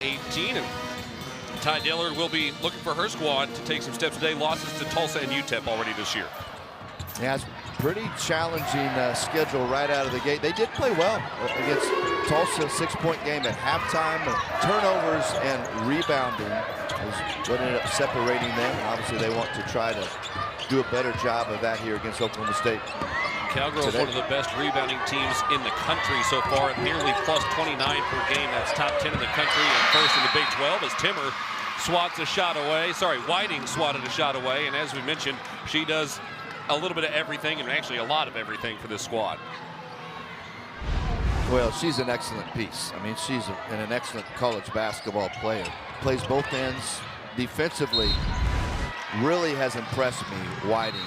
18, and Ty Dillard will be looking for her squad to take some steps today. Losses to Tulsa and UTEP already this year. Yeah, it's pretty challenging schedule right out of the gate. They did play well against Tulsa, 6-point game at halftime. Turnovers and rebounding is what ended up separating them. Obviously, they want to try to do a better job of that here against Oklahoma State. Cowgirls, one of the best rebounding teams in the country so far, at nearly plus 29 per game. That's top 10 in the country and first in the Big 12 as Timmer swats a shot away. Sorry, Whiting swatted a shot away. And as we mentioned, she does a little bit of everything, and actually a lot of everything for this squad. Well, she's an excellent piece. I mean, she's an excellent college basketball player. Plays both ends defensively. Really has impressed me, Whiting.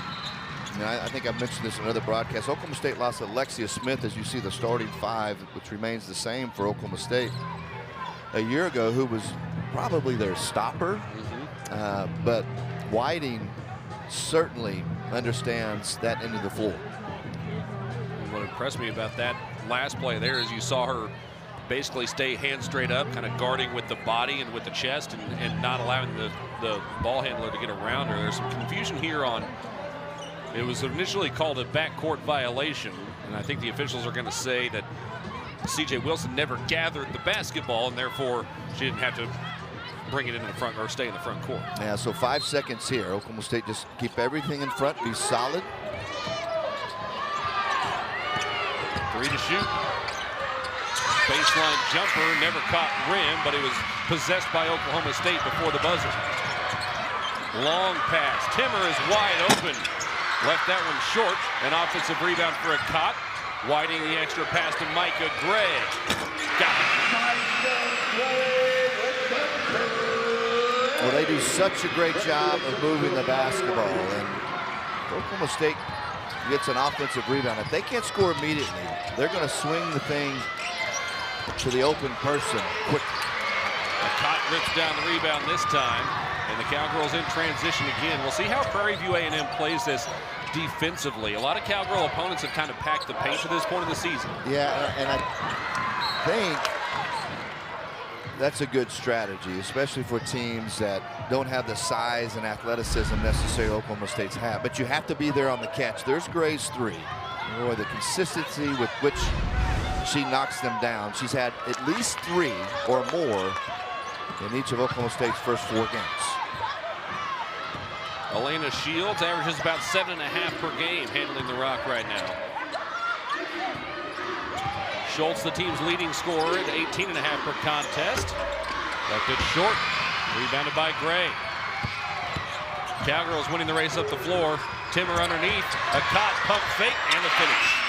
I think I've mentioned this in another broadcast. Oklahoma State lost Alexia Smith, as you see the starting five, which remains the same for Oklahoma State, a year ago, who was probably their stopper. But Whiting certainly understands that end of the floor. And what impressed me about that last play there is you saw her basically stay hands straight up, kind of guarding with the body and with the chest, and not allowing the ball handler to get around her. There's some confusion here on, it was initially called a backcourt violation, and I think the officials are going to say that C.J. Wilson never gathered the basketball, and therefore she didn't have to bring it into the front or stay in the front court. Yeah, so 5 seconds here. Oklahoma State just keep everything in front, be solid. 3 to shoot. Baseline jumper, never caught rim, but it was possessed by Oklahoma State before the buzzer. Long pass. Timmer is wide open. Left that one short. An offensive rebound for a Cott. Whiting the extra pass to Micah Gray. Got it. Well, they do such a great job of moving the basketball, and Oklahoma State gets an offensive rebound. If they can't score immediately, they're going to swing the thing to the open person quickly. Cott rips down the rebound this time, and the Cowgirls in transition again. We'll see how Prairie View A&M plays this defensively. A lot of Cowgirl opponents have kind of packed the paint to this point of the season. Yeah, and I think that's a good strategy, especially for teams that don't have the size and athleticism necessarily Oklahoma State's have. But you have to be there on the catch. There's Gray's three. Boy, the consistency with which she knocks them down. She's had at least 3 or more in each of Oklahoma State's first 4 games. Elena Shields averages about 7.5 per game handling the rock right now. Schultz, the team's leading scorer at 18.5 per contest. Left it short. Rebounded by Gray. Cowgirls winning the race up the floor. Timmer underneath. A Cott pump fake and the finish.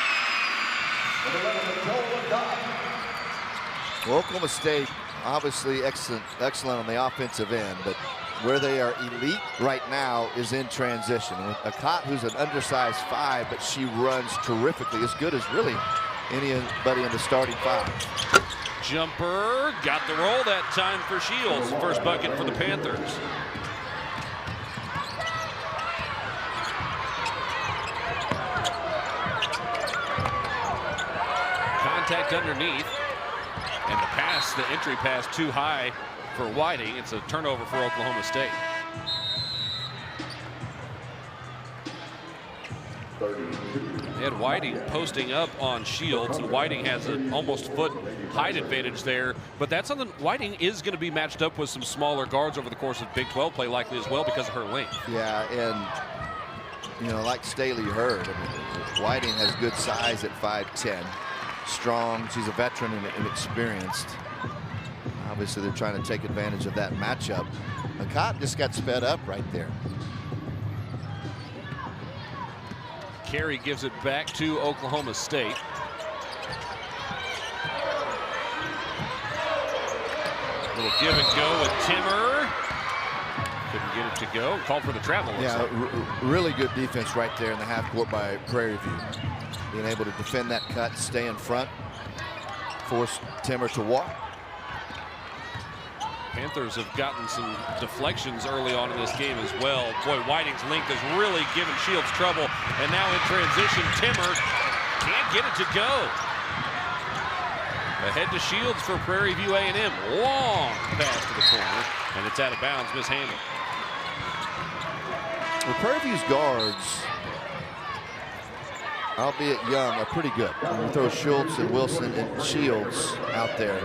Well, Oklahoma State obviously excellent on the offensive end, but where they are elite right now is in transition. With a Cott, who's an undersized 5, but she runs terrifically, as good as really anybody in the starting 5. Jumper, got the roll that time for Shields. First bucket for the Panthers. Contact underneath, and the pass, the entry pass too high for Whiting. It's a turnover for Oklahoma State. They had Whiting posting up on Shields, and Whiting has an almost foot height advantage there, but that's something Whiting is going to be matched up with some smaller guards over the course of Big 12 play likely as well because of her length. Yeah, and you know, like Staley heard, I mean, Whiting has good size at 5'10", strong. She's a veteran and experienced. Obviously, they're trying to take advantage of that matchup. McCott just got sped up right there. Carey gives it back to Oklahoma State. Little give and go with Timmer. Couldn't get it to go. Called for the travel. Yeah, really good defense right there in the half court by Prairie View. Being able to defend that cut, stay in front, force Timmer to walk. Panthers have gotten some deflections early on in this game as well. Boy, Whiting's length has really given Shields trouble. And now in transition, Timmer can't get it to go. Ahead to Shields for Prairie View A&M. Long pass to the corner, and it's out of bounds, mishandled. Well, Prairie View's guards, albeit young, are pretty good. You throw Schultz and Wilson and Shields out there.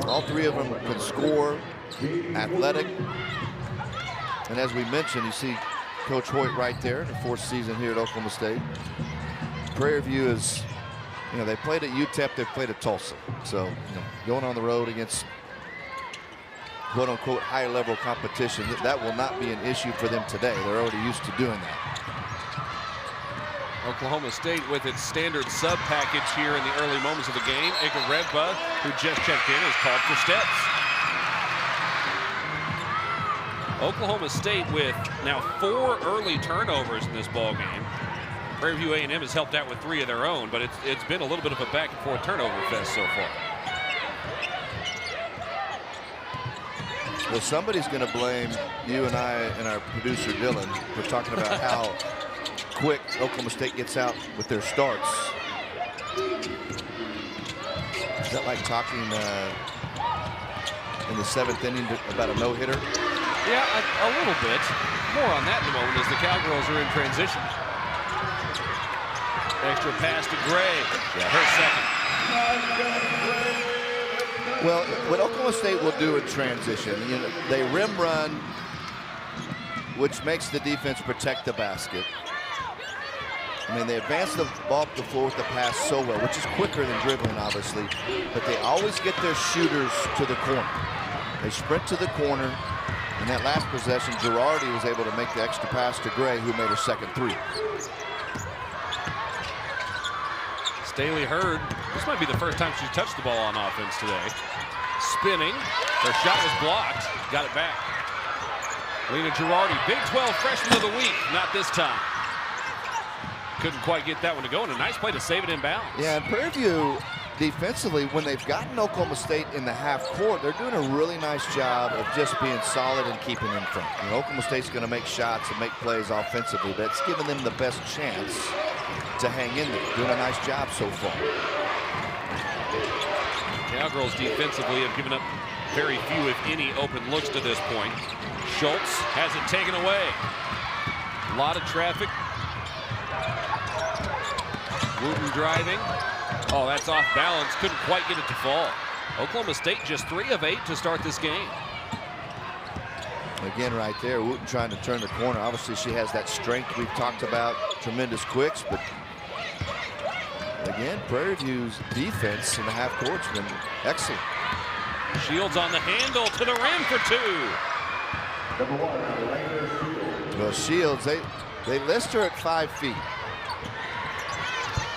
All three of them can score, athletic. And as we mentioned, you see Coach Hoyt right there, the 4th season here at Oklahoma State. Prairie View is, they played at UTEP, they played at Tulsa. So, going on the road against quote-unquote high-level competition, that will not be an issue for them today. They're already used to doing that. Oklahoma State with its standard sub package here in the early moments of the game. Ikarebba, who just checked in, is called for steps. Oklahoma State with now 4 early turnovers in this ball game. Prairie View A&M has helped out with 3 of their own, but it's been a little bit of a back and forth turnover fest so far. Well, somebody's going to blame you and I and our producer Dylan for talking about how quick Oklahoma State gets out with their starts. Is that like talking in the 7th inning about a no-hitter? Yeah, a little bit. More on that in a moment as the Cowgirls are in transition. Extra pass to Gray. Her second. Well, what Oklahoma State will do in transition, they rim run, which makes the defense protect the basket. I mean, they advance the ball up the floor with the pass so well, which is quicker than dribbling, obviously. But they always get their shooters to the corner. They sprint to the corner. In that last possession, Girardi was able to make the extra pass to Gray, who made her second 3. Staley Hurd, this might be the first time she's touched the ball on offense today. Spinning, her shot was blocked, got it back. Lena Girardi, Big 12 freshman of the week, not this time. Couldn't quite get that one to go, and a nice play to save it in bounds. Yeah, and Prairie View defensively, when they've gotten Oklahoma State in the half court, they're doing a really nice job of just being solid and keeping in front. Oklahoma State's going to make shots and make plays offensively, but it's giving them the best chance to hang in there. Doing a nice job so far. Cowgirls defensively have given up very few, if any, open looks to this point. Schultz has it taken away. A lot of traffic. Wooten driving. Oh, that's off balance. Couldn't quite get it to fall. Oklahoma State just 3 of 8 to start this game. Again, right there, Wooten trying to turn the corner. Obviously, she has that strength we've talked about. Tremendous quicks, but again, Prairie View's defense in the half court's been excellent. Shields on the handle to the rim for 2. Well, Shields, they list her at 5 feet.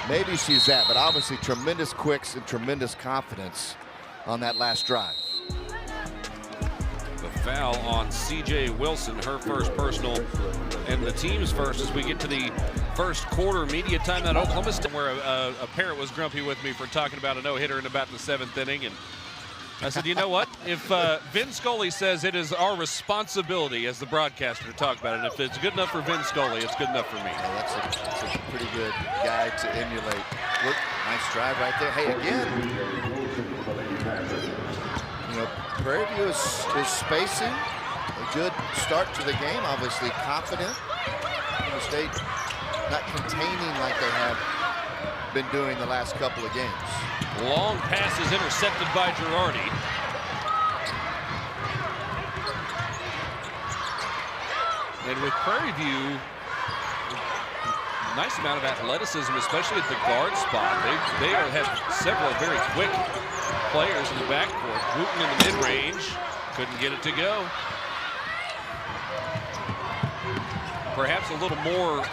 Maybe she's that, but obviously tremendous quicks and tremendous confidence on that last drive. The foul on C.J. Wilson, her first personal, and the team's first as we get to the first quarter media time at Oklahoma State, where a parent was grumpy with me for talking about a no-hitter in about the 7th inning, and I said, you know what? If Vin Scully says it is our responsibility as the broadcaster to talk about it, and if it's good enough for Vin Scully, it's good enough for me. Yeah, that's a pretty good guy to emulate. Look, nice drive right there. Hey, again, Prairie View is spacing. A good start to the game, obviously confident. Oklahoma State not containing like they have been doing the last couple of games. Long pass is intercepted by Girardi. And with Prairie View, nice amount of athleticism, especially at the guard spot. They have several very quick players in the backcourt. Wooten in the mid-range, couldn't get it to go. Perhaps a little more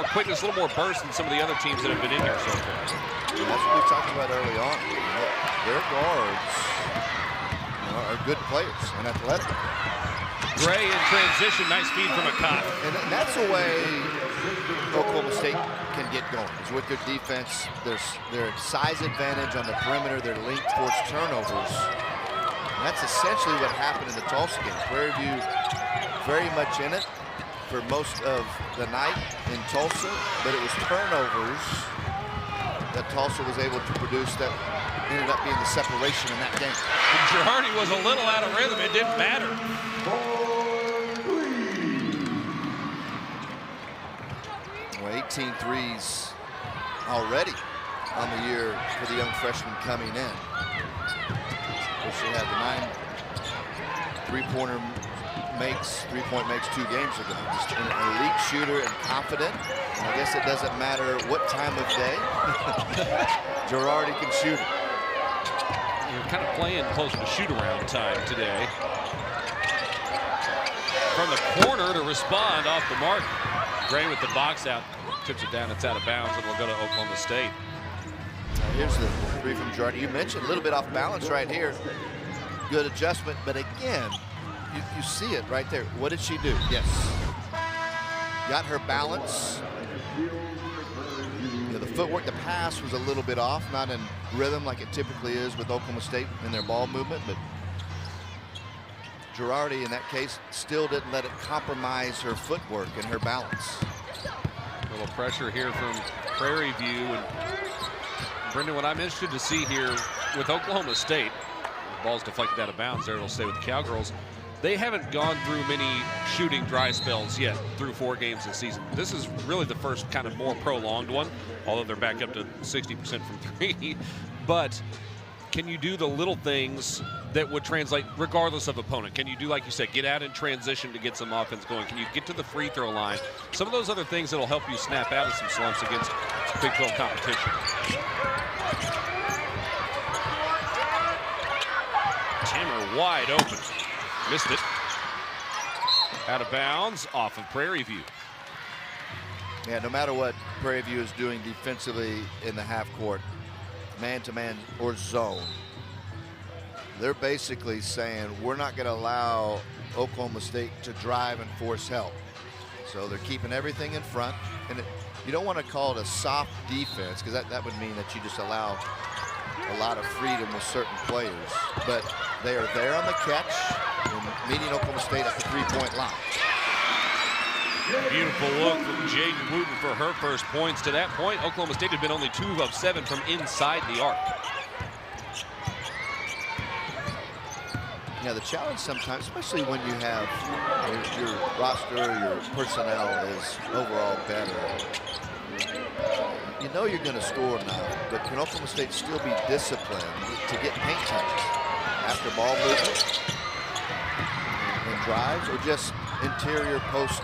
quickness, a little more burst than some of the other teams that have been in here so far. And that's what we talked about early on. Their guards are good players and athletic. Gray in transition, nice feed from McCott. And that's the way Oklahoma State can get going, is with their defense, their size advantage on the perimeter, their length force turnovers. And that's essentially what happened in the Tulsa game. Prairie View very much in it for most of the night in Tulsa, but it was turnovers that Tulsa was able to produce that ended up being the separation in that game. Girardi was a little out of rhythm. It didn't matter. Well, 18 threes already on the year for the young freshman coming in. She had the 9 three-point makes 2 games ago. Just an elite shooter and confident. And I guess it doesn't matter what time of day. Girardi can shoot it. You're kind of playing closer to shoot-around time today. From the corner to respond off the mark. Gray with the box out. Tips it down. It's out of bounds, and will go to Oklahoma State. Here's the three from Girardi. You mentioned a little bit off balance right here. Good adjustment, but again, you see it right there. What did she do? Yes. Got her balance. The footwork, the pass was a little bit off, not in rhythm like it typically is with Oklahoma State in their ball movement, but Girardi in that case still didn't let it compromise her footwork and her balance. A little pressure here from Prairie View. And Brendan, what I'm interested to see here with Oklahoma State, the ball's deflected out of bounds there, it'll stay with the Cowgirls. They haven't gone through many shooting dry spells yet through 4 games this season. This is really the first kind of more prolonged one, although they're back up to 60% from 3. But can you do the little things that would translate regardless of opponent? Can you do, like you said, get out in transition to get some offense going? Can you get to the free throw line? Some of those other things that'll help you snap out of some slumps against Big 12 competition. Timmer wide open. Missed it. Out of bounds off of Prairie View. Yeah, no matter what Prairie View is doing defensively in the half court, man-to-man or zone, they're basically saying we're not going to allow Oklahoma State to drive and force help. So they're keeping everything in front. And you don't want to call it a soft defense, because that would mean that you just allow a lot of freedom with certain players. But they are there on the catch and meeting Oklahoma State at the 3-point line. Beautiful look from Jaden Wooten for her first points. To that point, Oklahoma State had been only 2 of 7 from inside the arc. Yeah, the challenge sometimes, especially when you have your roster, your personnel is overall better. You know you're going to score now, but can Oklahoma State still be disciplined to get paint touches after ball movement and drives, or just interior post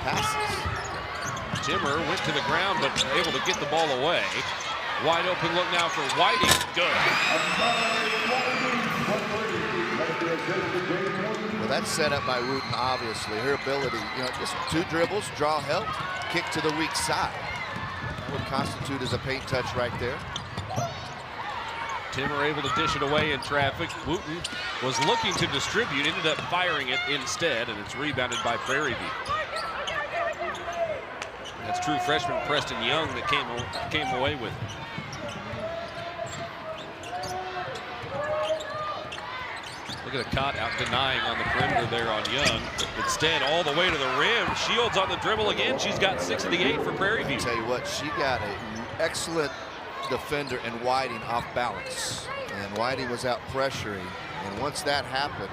passes? Timmer went to the ground, but able to get the ball away. Wide open look now for Whiting. Good. Well, that's set up by Wooten, obviously. Her ability, just 2 dribbles, draw help, kick to the weak side. That would constitute as a paint touch right there. Timmer able to dish it away in traffic. Wooten was looking to distribute, ended up firing it instead, and it's rebounded by Prairie View. That's true freshman Preston Young that came away with it. Look at the Cott out denying on the perimeter there on Young. Instead, all the way to the rim. Shields on the dribble again. She's got 6 of the 8 for Prairie View. I'll tell you what, she got an excellent defender in Whiting off balance. And Whiting was out pressuring. And once that happened,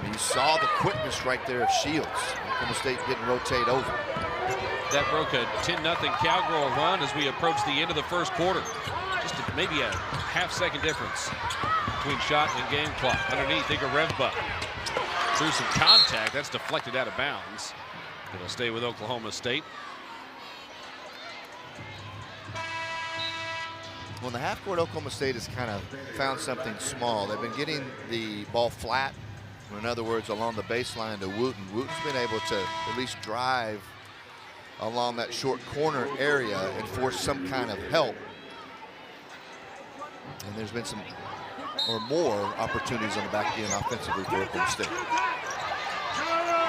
you saw the quickness right there of Shields. Oklahoma State didn't rotate over. That broke a 10-0 Cowgirl run as we approach the end of the first quarter. Just maybe a half-second difference between shot and game clock. Underneath, Igarevba through some contact. That's deflected out of bounds. It'll stay with Oklahoma State. Well, in the half court, Oklahoma State has kind of found something small. They've been getting the ball flat, or in other words, along the baseline to Wooten. Wooten's been able to at least drive along that short corner area and force some kind of help. And there's been some or more opportunities on the back end offensively for Oklahoma State.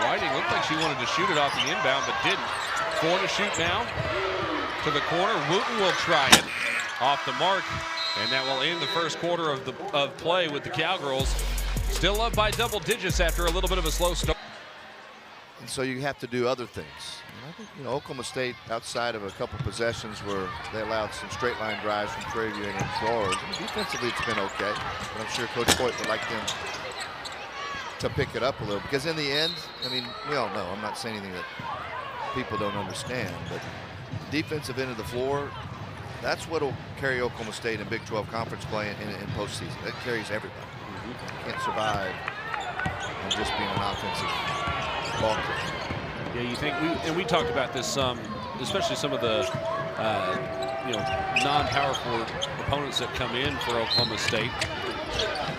Whiting looked like she wanted to shoot it off the inbound, but didn't. 4 to shoot now. To the corner, Wooten will try it. Off the mark, and that will end the first quarter of play with the Cowgirls still up by double digits after a little bit of a slow start. And so you have to do other things. And I think, you know, Oklahoma State, outside of a couple possessions where they allowed some straight line drives from Prairie View A&M Tuesday, defensively it's been okay. But I'm sure Coach Hoyt would like them to pick it up a little, because in the end, I mean, we all know, I'm not saying anything that people don't understand, but the defensive end of the floor, that's what will carry Oklahoma State in Big 12 conference play in postseason. That carries everybody. You can't survive on just being an offensive ball player. Yeah, you think we talked about this some, especially some of the you know, non-powerful opponents that come in for Oklahoma State.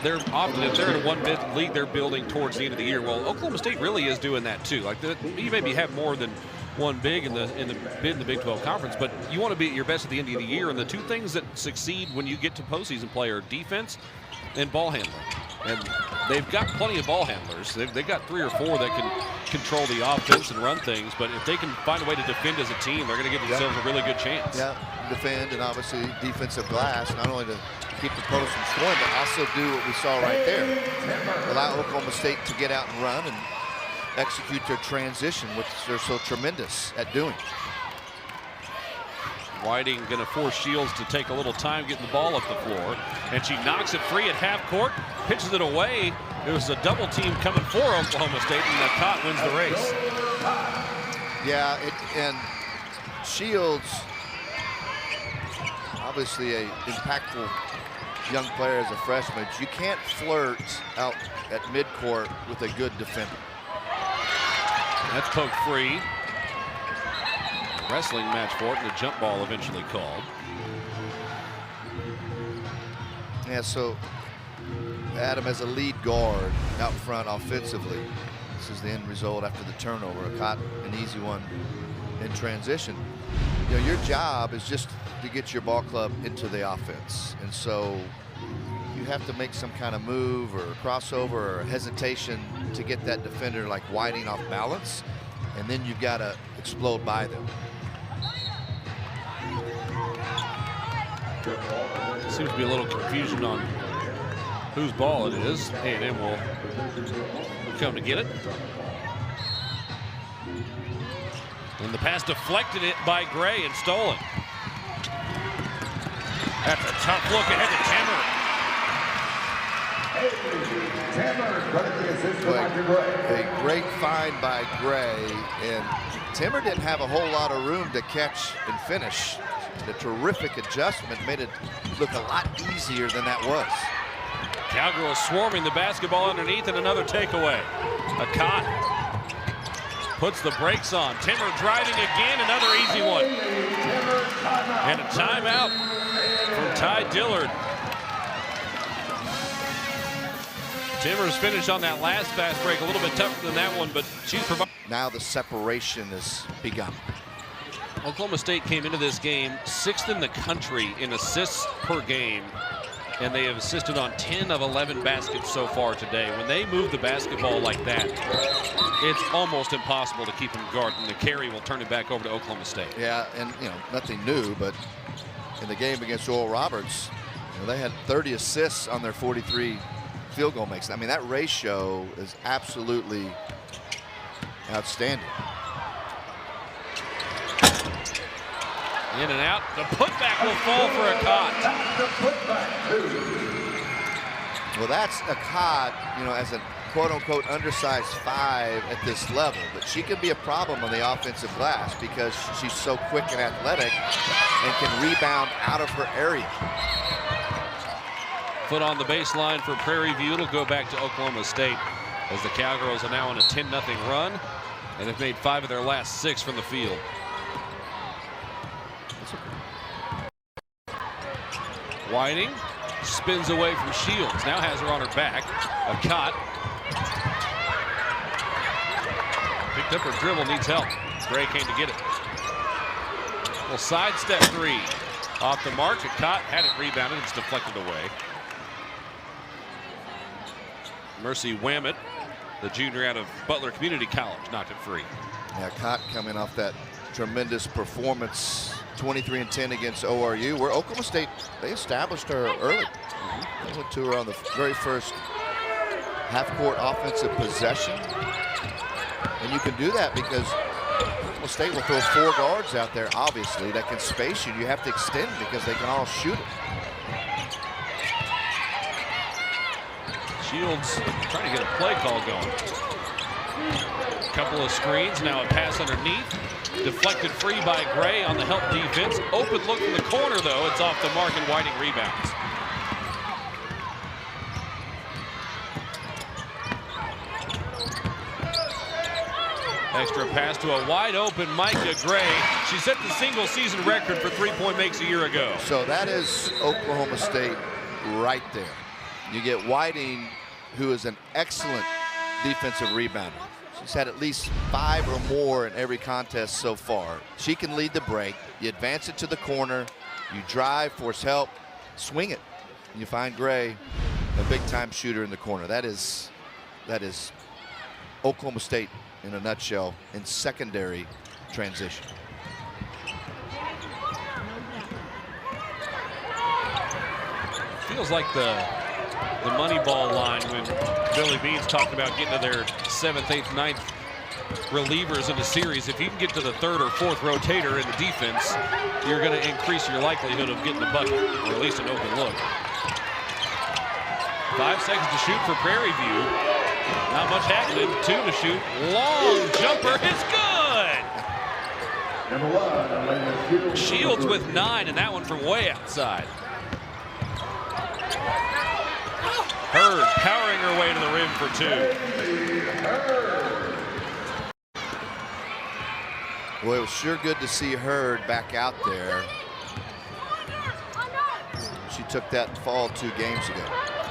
They're often, if they're in a one-bid league, they're building towards the end of the year. Well, Oklahoma State really is doing that too. Like you maybe have more than one big in the bid in the Big 12 conference, but you want to be at your best at the end of the year. And the two things that succeed when you get to postseason play are defense and ball handling. And they've got plenty of ball handlers. They've got 3 or 4 that can control the offense and run things. But if they can find a way to defend as a team, they're going to give themselves a really good chance. Yeah, defend, and obviously defensive glass, not only to keep the opponents from scoring, but also do what we saw right there. Allow Oklahoma State to get out and run and execute their transition, which they're so tremendous at doing. Whiting going to force Shields to take a little time getting the ball up the floor, and she knocks it free at half court, pitches it away. It was a double team coming for Oklahoma State, and Lacotte wins the race. Yeah, and Shields, obviously a impactful young player as a freshman. You can't flirt out at midcourt with a good defender. That's poked free. Wrestling match for it, and the jump ball eventually called. Yeah, so Adam as a lead guard out front offensively. This is the end result after the turnover. A caught an easy one in transition. You know, your job is just to get your ball club into the offense. And so you have to make some kind of move or crossover or hesitation to get that defender like Whiting off balance. And then you've got to explode by them. Seems to be a little confusion on whose ball it is. A&M will come to get it. And the pass deflected it by Gray and stolen. That's a tough look ahead to Timmer. A great find by Gray, and Timmer didn't have a whole lot of room to catch and finish. The terrific adjustment made it look a lot easier than that was. Cowgirls swarming the basketball underneath, and another takeaway. Lacotte puts the brakes on. Timmer driving again, another easy one. And a timeout from Ty Dillard. Timmer's finish on that last fast break a little bit tougher than that one, but she's provided. Now the separation has begun. Oklahoma State came into this game 6th in the country in assists per game, and they have assisted on 10 of 11 baskets so far today. When they move the basketball like that, it's almost impossible to keep them guarded, and the carry will turn it back over to Oklahoma State. Yeah, and you know, nothing new, but in the game against Oral Roberts, you know, they had 30 assists on their 43 field goal makes. I mean, that ratio is absolutely outstanding. In and out. The putback will fall for Lacotte. Well, that's Lacotte, you know, as a quote-unquote undersized 5 at this level, but she can be a problem on the offensive glass because she's so quick and athletic and can rebound out of her area. Foot on the baseline for Prairie View. It'll go back to Oklahoma State as the Cowgirls are now on a 10-0 run and have made 5 of their last 6 from the field. Whiting spins away from Shields. Now has her on her back. Lacotte picked up her dribble, needs help. Gray came to get it. Well, sidestep 3 off the mark. Lacotte had it rebounded. It's deflected away. Mercy Whammett, the junior out of Butler Community College, knocked it free. Yeah, Lacotte coming off that tremendous performance, 23 and 10 against ORU, where Oklahoma State, they established her early. They went to her on the very first half-court offensive possession. And you can do that because Oklahoma State will throw 4 guards out there, obviously, that can space you. You have to extend because they can all shoot it. Shields trying to get a play call going. Couple of screens, now a pass underneath. Deflected free by Gray on the help defense. Open look from the corner, though. It's off the mark, and Whiting rebounds. Extra pass to a wide open Micah Gray. She set the single season record for 3-point makes a year ago. So that is Oklahoma State right there. You get Whiting, who is an excellent defensive rebounder. She's had at least 5 or more in every contest so far. She can lead the break. You advance it to the corner. You drive, force help, swing it. And you find Gray, a big-time shooter in the corner. That is Oklahoma State in a nutshell in secondary transition. Feels like the money ball line when Billy Beans talked about getting to their 7th, 8th, 9th relievers in a series. If you can get to the 3rd or 4th rotator in the defense, you're going to increase your likelihood of getting the bucket, or at least an open look. 5 seconds to shoot for Prairie View. Not much happening. 2 to shoot. Long jumper is good. Shields with 9, and that one from way outside. Hurd powering her way to the rim for 2. Well, it was sure good to see Hurd back out there. She took that fall 2 games ago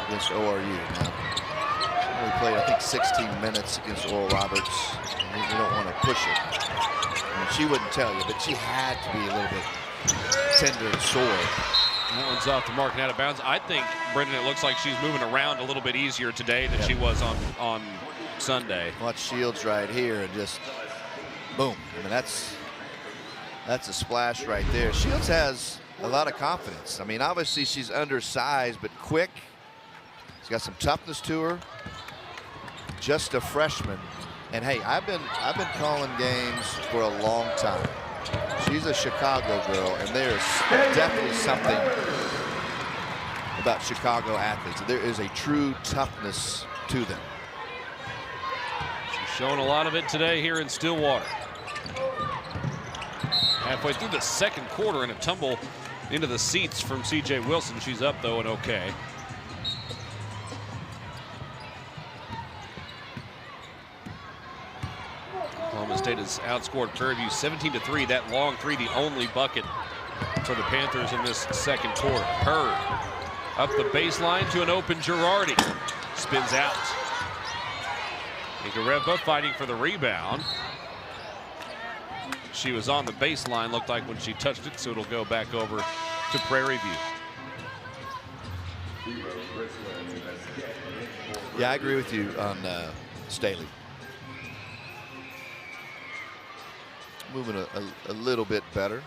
against ORU. Now, we played, I think, 16 minutes against Oral Roberts. And you don't want to push it. I mean, she wouldn't tell you, but she had to be a little bit tender and sore. That one's off the mark and out of bounds. I think, Brendan, it looks like she's moving around a little bit easier today than she was on Sunday. Watch Shields right here and just boom. I mean, that's a splash right there. Shields has a lot of confidence. I mean, obviously she's undersized, but quick. She's got some toughness to her. Just a freshman. And hey, I've been calling games for a long time. She's a Chicago girl, and there's definitely something about Chicago athletes. There is a true toughness to them. She's shown a lot of it today here in Stillwater. Halfway through the 2nd quarter, and a tumble into the seats from C.J. Wilson. She's up, though, and okay. Oklahoma State has outscored Prairie View 17-3. That long 3, the only bucket for the Panthers in this 2nd quarter. Hurd up the baseline to an open Girardi. Spins out. Igareva fighting for the rebound. She was on the baseline, looked like when she touched it, so it'll go back over to Prairie View. Yeah, I agree with you on Staley. Moving a little bit better.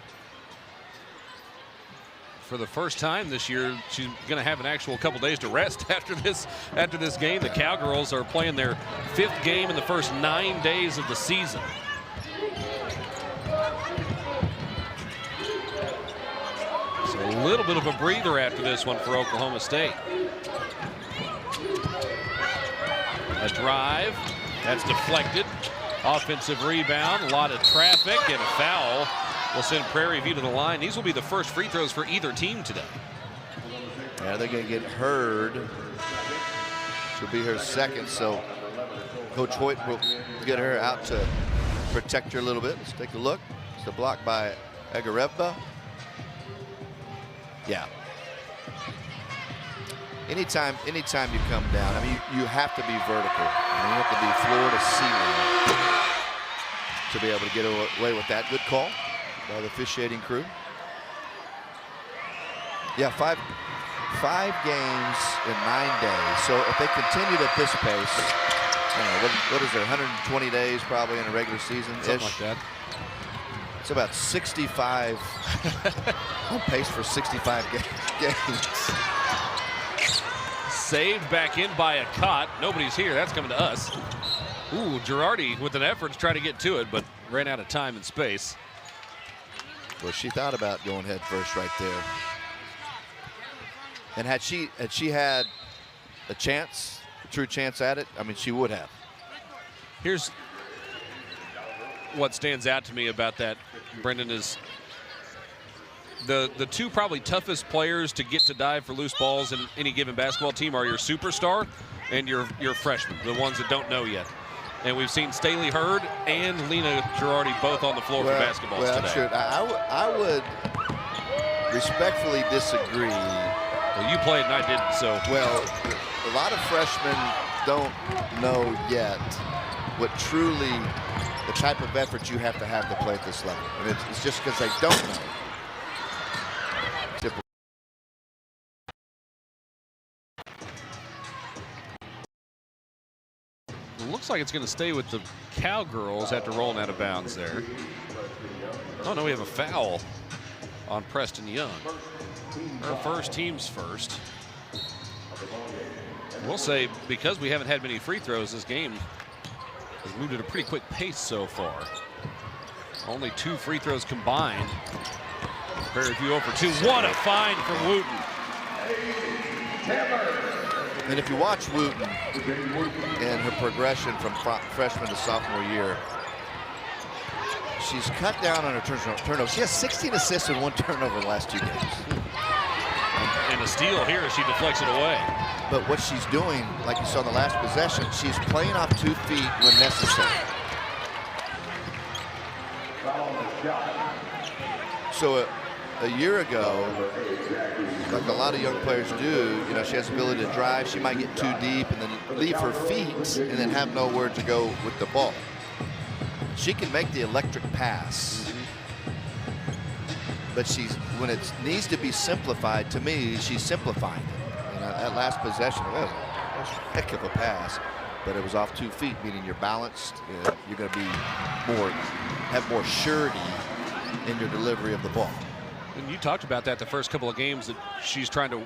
For the first time this year, she's going to have an actual couple days to rest after this game. The Cowgirls are playing their 5th game in the first 9 days of the season. So a little bit of a breather after this one for Oklahoma State. A drive that's deflected. Offensive rebound, a lot of traffic, and a foul will send Prairie View to the line. These will be the first free throws for either team today. Yeah, they're going to get Hurd. She'll be her 2nd, so Coach Hoyt will get her out to protect her a little bit. Let's take a look. It's a block by Igareva. Yeah. Anytime you come down, I mean, you have to be vertical. I mean, you have to be floor to ceiling to be able to get away with that. Good call by the officiating crew. Yeah, five games in 9 days. So if they continued at this pace, I don't know, what is there, 120 days probably in a regular season-ish? Something like that. It's about 65, on pace for 65 games. Saved back in by a Cott. Nobody's here. That's coming to us. Ooh, Girardi with an effort to try to get to it, but ran out of time and space. Well, she thought about going head first right there. And had she had a chance, a true chance at it, I mean, she would have. Here's what stands out to me about that, Brendan, is the two probably toughest players to get to dive for loose balls in any given basketball team are your superstar and your freshmen, the ones that don't know yet. And we've seen Staley Hurd and Lena Girardi both on the floor for basketballs today. Sure. I would respectfully disagree. Well, you played and I didn't, so. Well, a lot of freshmen don't know yet what truly the type of effort you have to play at this level. And it's just because they don't know. Looks like it's going to stay with the Cowgirls after rolling out of bounds there. Oh no, we have a foul on Preston Young. Her first, team's first. We'll say because we haven't had many free throws, this game has moved at a pretty quick pace so far. Only 2 free throws combined. Prairie View 0 for 2. What a find from Wooten. And if you watch Wooten and her progression from freshman to sophomore year, she's cut down on her turnovers. She has 16 assists and 1 turnover in the last 2 games. And a steal here as she deflects it away. But what she's doing, like you saw in the last possession, she's playing off 2 feet when necessary. So a year ago, like a lot of young players do, you know, she has the ability to drive. She might get too deep and then leave her feet and then have nowhere to go with the ball. She can make the electric pass, but when it needs to be simplified, to me, she's simplifying it. You know, that last possession, it was a heck of a pass, but it was off 2 feet, meaning you're balanced. You're going to have more surety in your delivery of the ball. And you talked about that the first couple of games, that she's trying to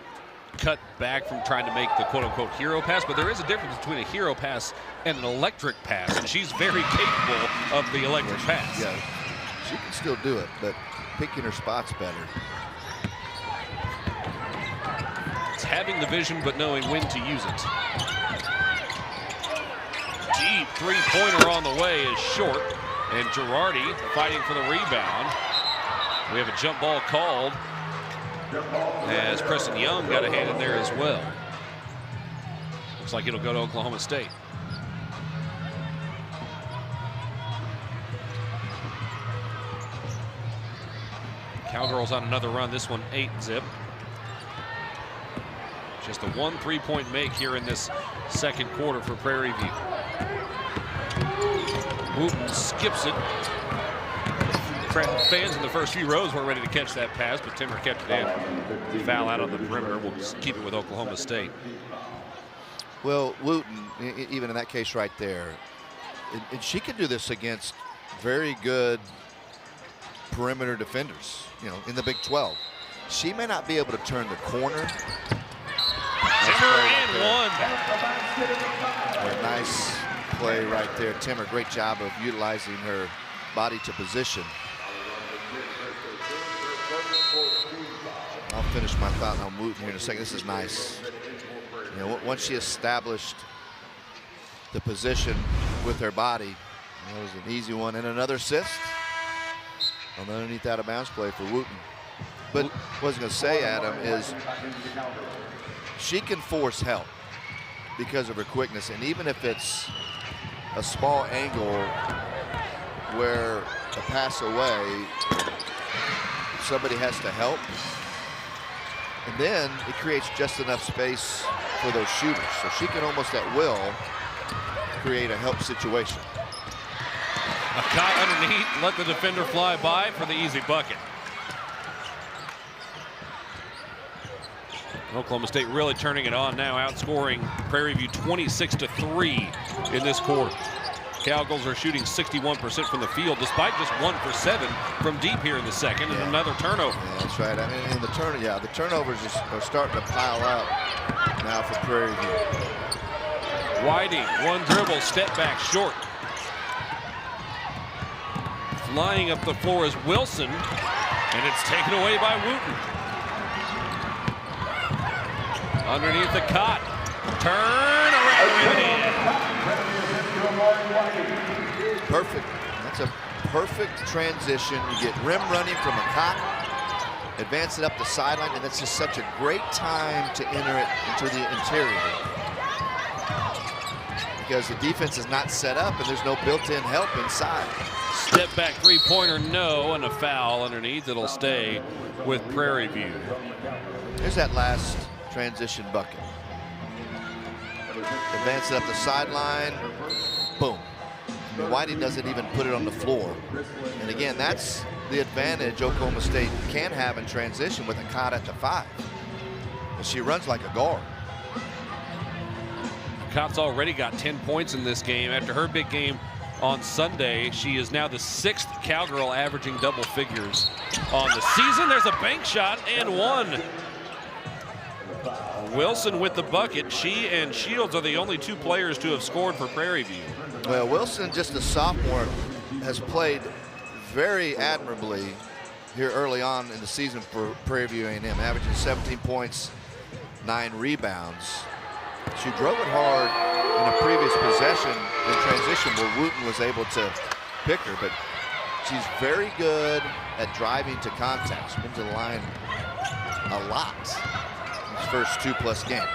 cut back from trying to make the quote-unquote hero pass, but there is a difference between a hero pass and an electric pass, and she's very capable of the electric pass. Yeah, she can still do it, but picking her spots better. It's having the vision, but knowing when to use it. Deep three-pointer on the way is short, and Girardi fighting for the rebound. We have a jump ball called as Preston Young got a hand in there as well. Looks like it'll go to Oklahoma State. Cowgirls on another run, this one 8-zip. Just a 1 3-point make here in this second quarter for Prairie View. Wooten skips it. Fans in the first few rows weren't ready to catch that pass, but Timmer kept it in. Foul out on the perimeter. We'll just keep it with Oklahoma State. Well, Wooten, even in that case right there, and she can do this against very good perimeter defenders, you know, in the Big 12. She may not be able to turn the corner. Timmer and one. A nice play right there. Timmer, great job of utilizing her body to position. I'll finish my thought on Wooten here in a second. This is nice. You know, once she established the position with her body, that was an easy one. And another assist on the underneath out of bounds play for Wooten. But what I was going to say, Adam, is she can force help because of her quickness. And even if it's a small angle where a pass away, somebody has to help. And then it creates just enough space for those shooters. So she can almost at will create a help situation. A cut underneath, let the defender fly by for the easy bucket. Oklahoma State really turning it on now, outscoring Prairie View 26-3 in this quarter. Cowgirls are shooting 61% from the field, despite just 1 for 7 from deep here in the second, and another turnover. Yeah, that's right. I mean, the turnovers are starting to pile up now for Prairie View. Whiting, one dribble, step back short. Flying up the floor is Wilson, and it's taken away by Wooten. Underneath the cot, turn around and in. Perfect. That's a perfect transition. You get rim running from a cot, advance it up the sideline, and that's just such a great time to enter it into the interior, because the defense is not set up and there's no built-in help inside. Step back three-pointer, no, and a foul underneath. It'll stay with Prairie View. Here's that last transition bucket. Advance it up the sideline, boom. Whiting doesn't even put it on the floor. And again, that's the advantage Oklahoma State can have in transition with a cot at the 5. And she runs like a guard. Cott's already got 10 points in this game. After her big game on Sunday, she is now the 6th Cowgirl averaging double figures on the season. There's a bank shot and one. Wilson with the bucket. She and Shields are the only 2 players to have scored for Prairie View. Well, Wilson, just a sophomore, has played very admirably here early on in the season for Prairie View A&M, averaging 17 points, 9 rebounds. She drove it hard in a previous possession in transition where Wooten was able to pick her, but she's very good at driving to contact. She's been to the line a lot in these first 2+ games.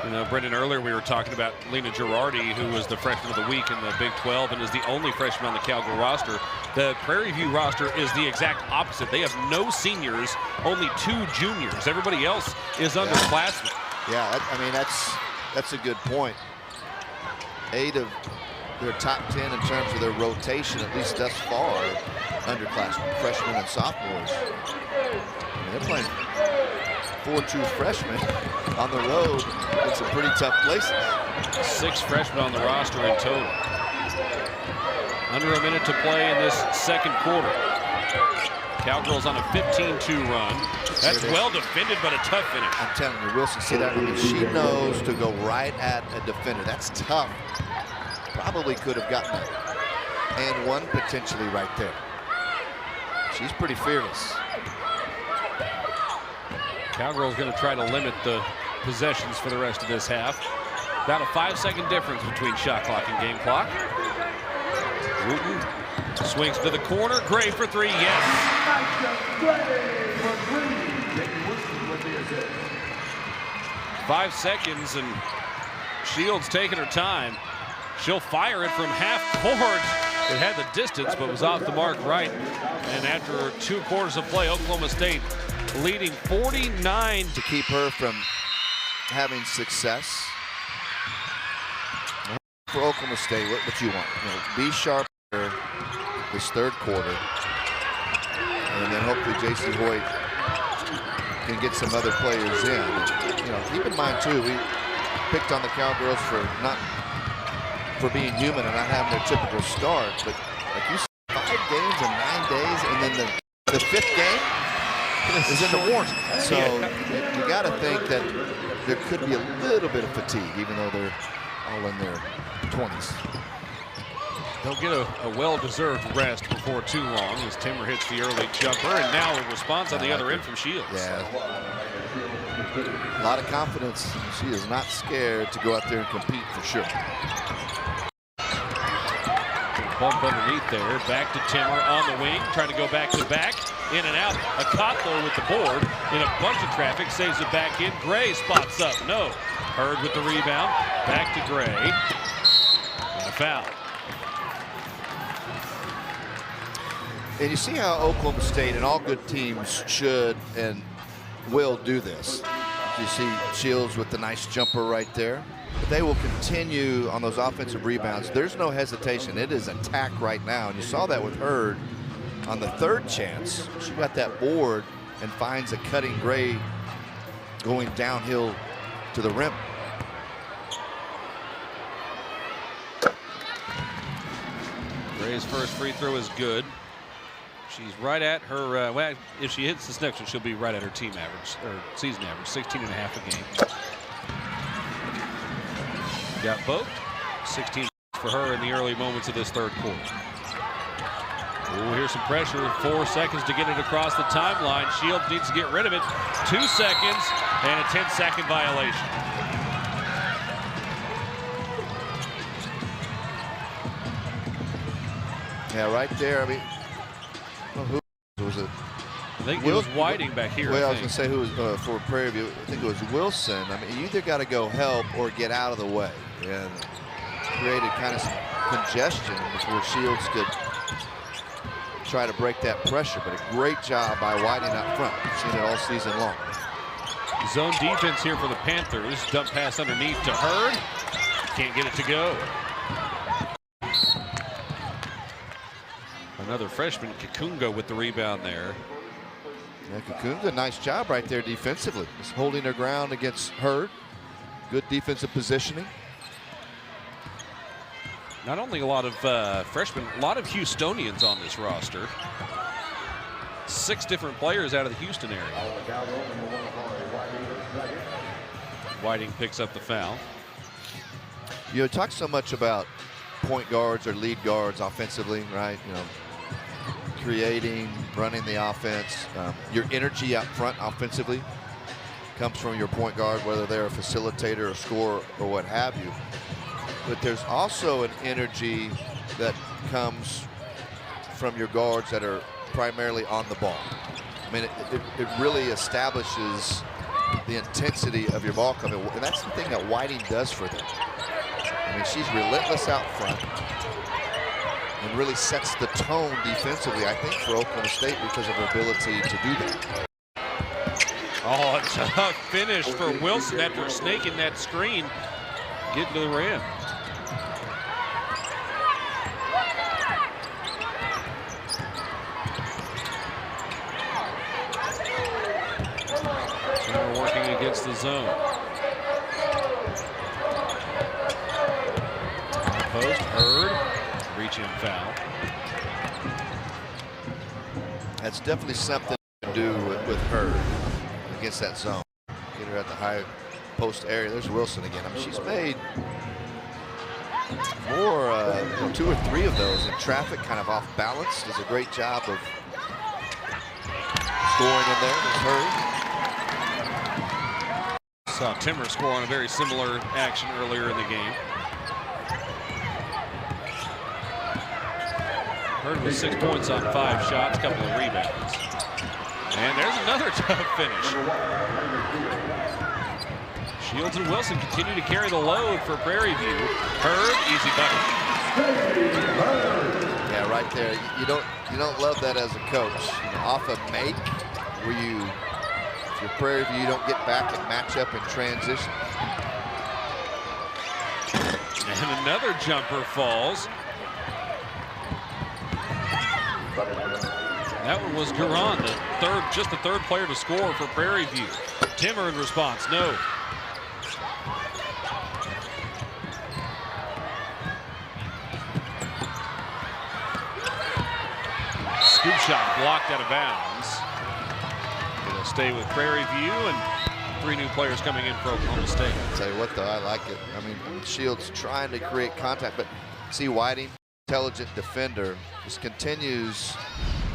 You know, Brendan, earlier we were talking about Lena Girardi, who was the freshman of the week in the Big 12 and is the only freshman on the Cowgirl roster. The Prairie View roster is the exact opposite. They have no seniors, only 2 juniors. Everybody else is underclassmen. Yeah, I mean, that's a good point. 8 of their top 10 in terms of their rotation, at least thus far, underclassmen, freshmen and sophomores. I mean, they're playing 4 true freshmen on the road in some pretty tough places. 6 freshmen on the roster in total. Under a minute to play in this second quarter. Cowgirls on a 15-2 run. That's well defended, but a tough finish. I'm telling you, Wilson, see that? I mean, she knows to go right at a defender. That's tough. Probably could have gotten it. And one potentially right there. She's pretty fearless. Cowgirls going to try to limit the possessions for the rest of this half. About a 5-second difference between shot clock and game clock. Wooten swings to the corner. Gray for 3, yes. 5 seconds, and Shields taking her time. She'll fire it from half court. It had the distance, but was off the mark right. And after 2 quarters of play, Oklahoma State leading 49. To keep her from having success. For Oklahoma State, what you want? You know, be sharp this third quarter, and then hopefully J.C. Hoyt can get some other players in. You know, keep in mind too, we picked on the Cowgirls for being human and not having their typical start, but like you said, 5 games in 9 days, and then the 5th game is in the warranty. So you got to think that there could be a little bit of fatigue, even though they're all in their 20s. They'll get a well-deserved rest before too long as Timmer hits the early jumper, and now a response on the other end from Shields. Yeah. A lot of confidence. She is not scared to go out there and compete for sure. Bump underneath there. Back to Timmer on the wing, trying to go back-to-back. In and out. A Kotler with the board. In a bunch of traffic, saves it back in. Gray spots up. No. Hurd with the rebound. Back to Gray. And a foul. And you see how Oklahoma State and all good teams should and will do this. You see Shields with the nice jumper right there. But they will continue on those offensive rebounds. There's no hesitation. It is attack right now. And you saw that with Hurd on the 3rd chance. She got that board and finds a cutting Gray going downhill to the rim. Gray's first free throw is good. She's right at her, well, if she hits this next one, she'll be right at her team average, or season average, 16.5 a game. Got both. 16 for her in the early moments of this third quarter. Oh, here's some pressure. 4 seconds to get it across the timeline. Shields needs to get rid of it. 2 seconds and a 10-second violation. Yeah, right there. I mean, well, who was it? I think it was Whiting back here. Well, I was going to say who was for Prairie View. I think it was Wilson. I mean, you either got to go help or get out of the way, and created kind of some congestion before Shields could try to break that pressure. But a great job by Whiting up front. We've seen it all season long. Zone defense here for the Panthers. Dump pass underneath to Hurd. Can't get it to go. Another freshman, Kakunga, with the rebound there. Yeah, Kakunga, nice job right there defensively. Just holding her ground against Hurd. Good defensive positioning. Not only a lot of freshmen, a lot of Houstonians on this roster. 6 different players out of the Houston area. Whiting picks up the foul. You know, talk so much about point guards or lead guards offensively, right? You know, creating, running the offense. Your energy up front offensively comes from your point guard, whether they're a facilitator or scorer or what have you. But there's also an energy that comes from your guards that are primarily on the ball. I mean, it really establishes the intensity of your ball coming, and that's the thing that Whiting does for them. I mean, she's relentless out front and really sets the tone defensively, I think, for Oklahoma State because of her ability to do that. Oh, a tough finish for Wilson after snaking that screen, getting to the rim. We're working against the zone. Post, Hurd, reach-in foul. That's definitely something to do with Hurd against that zone. Get her at the high post area. There's Wilson again. I mean, she's made more, 2 or 3 of those in traffic, kind of off balance. Does a great job of scoring in there. There's Hurd. Saw Timmer score on a very similar action earlier in the game. Hurd with 6 points on 5 shots, couple of rebounds. And there's another tough finish. Shields and Wilson continue to carry the load for Prairie View. Hurd, easy bucket. Yeah, right there. You don't love that as a coach. You know, off a make where if you're Prairie View, you don't get back and match up in transition. And another jumper falls. That one was Garan, just the third player to score for Prairie View. Timmer in response, no. Scoop shot blocked out of bounds. It'll stay with Prairie View, and 3 new players coming in for Oklahoma State. I'll tell you what, though, I like it. I mean, Shields trying to create contact, but see Whiting, intelligent defender, just continues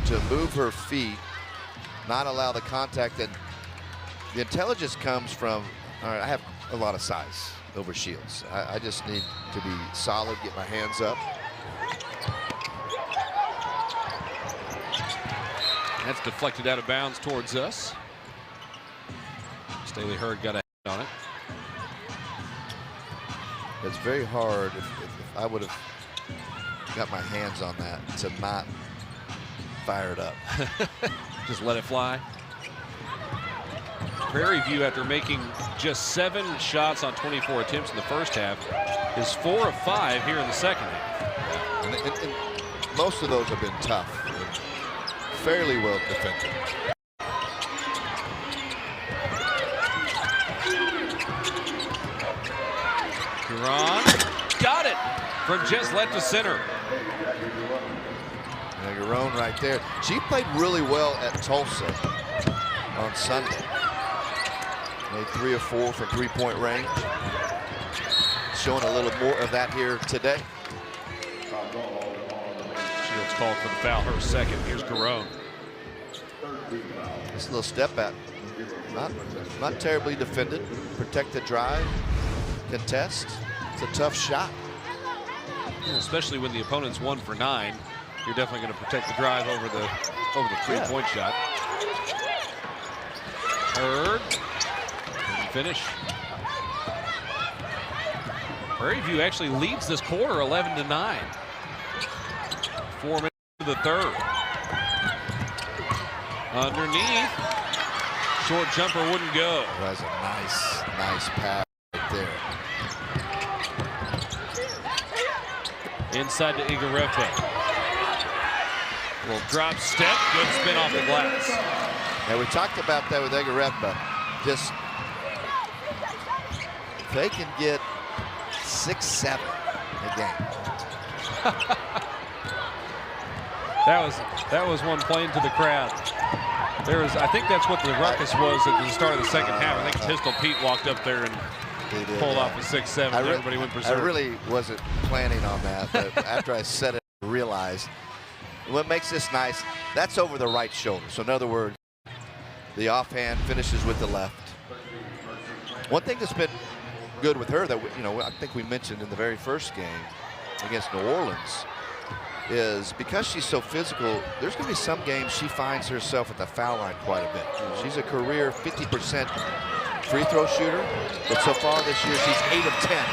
to move her feet, not allow the contact. And the intelligence comes from, all right, I have a lot of size over Shields. I just need to be solid, get my hands up. That's deflected out of bounds towards us. Staley Hurd got a hand on it. It's very hard if I would have got my hands on that to not fire it up. Just let it fly. Prairie View, after making just 7 shots on 24 attempts in the first half, is 4 of 5 here in the second half. And most of those have been tough. Fairly well defended. Garan got it from just left to center. Garan right there. She played really well at Tulsa on Sunday. Made 3 of 4 from 3-point range. showing a little more of that here today. Shields called for the foul, her second. Here's Garone. This little step back, not terribly defended. Protect the drive, contest. It's a tough shot. Especially when the opponent's 1 for 9, you're definitely going to protect the drive over the 3-point shot. Hurd, finish. Prairie View actually leads this quarter 11-9. 4 minutes to the third. Underneath, short jumper wouldn't go. That was a nice pass right there. Inside to Igarefe. Little drop step, good spin off the glass. Now we talked about that with Igarefe. Just they can get 6-7 a game. That was one playing to the crowd. I think that's what the ruckus was at the start of the second half. I think Pistol Pete walked up there and pulled off a 6-7. Everybody went berserk. I really wasn't planning on that, but after I said it, I realized what makes this nice. That's over the right shoulder. So in other words, the offhand finishes with the left. One thing that's been good with her that I think we mentioned in the very first game against New Orleans is because she's so physical, there's going to be some games she finds herself at the foul line quite a bit. She's a career 50% free throw shooter, but so far this year she's 8 of 10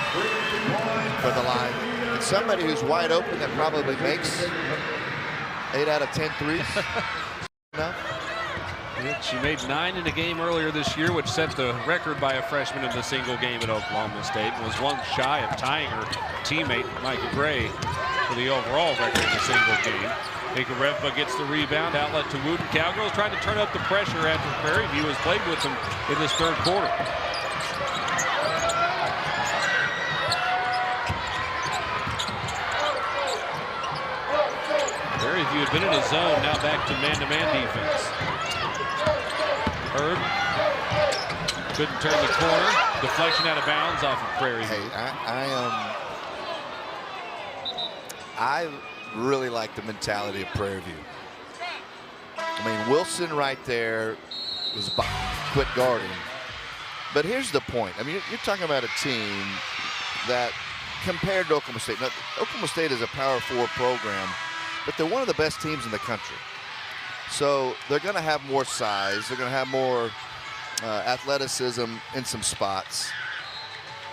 for the line. And somebody who's wide open that probably makes 8 out of 10 threes. No? She made 9 in a game earlier this year, which set the record by a freshman in the single game at Oklahoma State, and was one shy of tying her teammate Micah Gray for the overall record in a single game. Igarefe gets the rebound, outlet to Wooten. Cowgirls trying to turn up the pressure after Prairie View has played with them in this third quarter. Prairie View had been in a zone, now back to man-to-man defense. Hurd couldn't turn the corner. Deflection out of bounds off of Prairie View. Hey, I really like the mentality of Prairie View. I mean, Wilson right there was quit guarding. But here's the point. I mean, you're talking about a team that compared to Oklahoma State. Now, Oklahoma State is a Power 4 program, but they're one of the best teams in the country. So they're going to have more size. They're going to have more athleticism in some spots.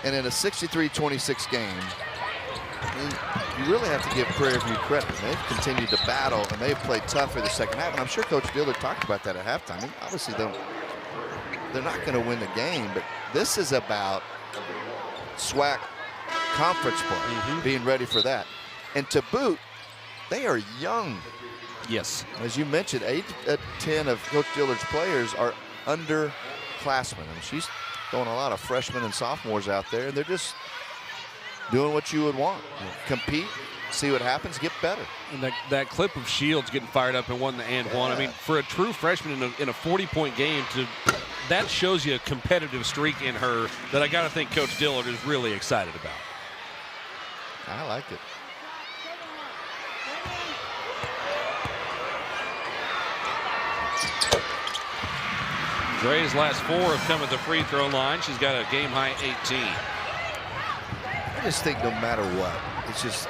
And in a 63-26 game, you really have to give Prairie View credit. They've continued to battle, and they've played tough in the second half. And I'm sure Coach Dillard talked about that at halftime. I mean, obviously, they're not going to win the game, but this is about SWAC conference play, being ready for that. And to boot, they are young. Yes. As you mentioned, 8 of 10 of Coach Dillard's players are underclassmen. I mean, she's throwing a lot of freshmen and sophomores out there, and they're just doing what you would want. Compete, see what happens, get better. And that clip of Shields getting fired up and won the and one. I mean, for a true freshman in a 40-point game, that shows you a competitive streak in her that I got to think Coach Dillard is really excited about. I like it. Gray's last 4 have come at the free throw line. She's got a game-high 18. I just think no matter what, it's just,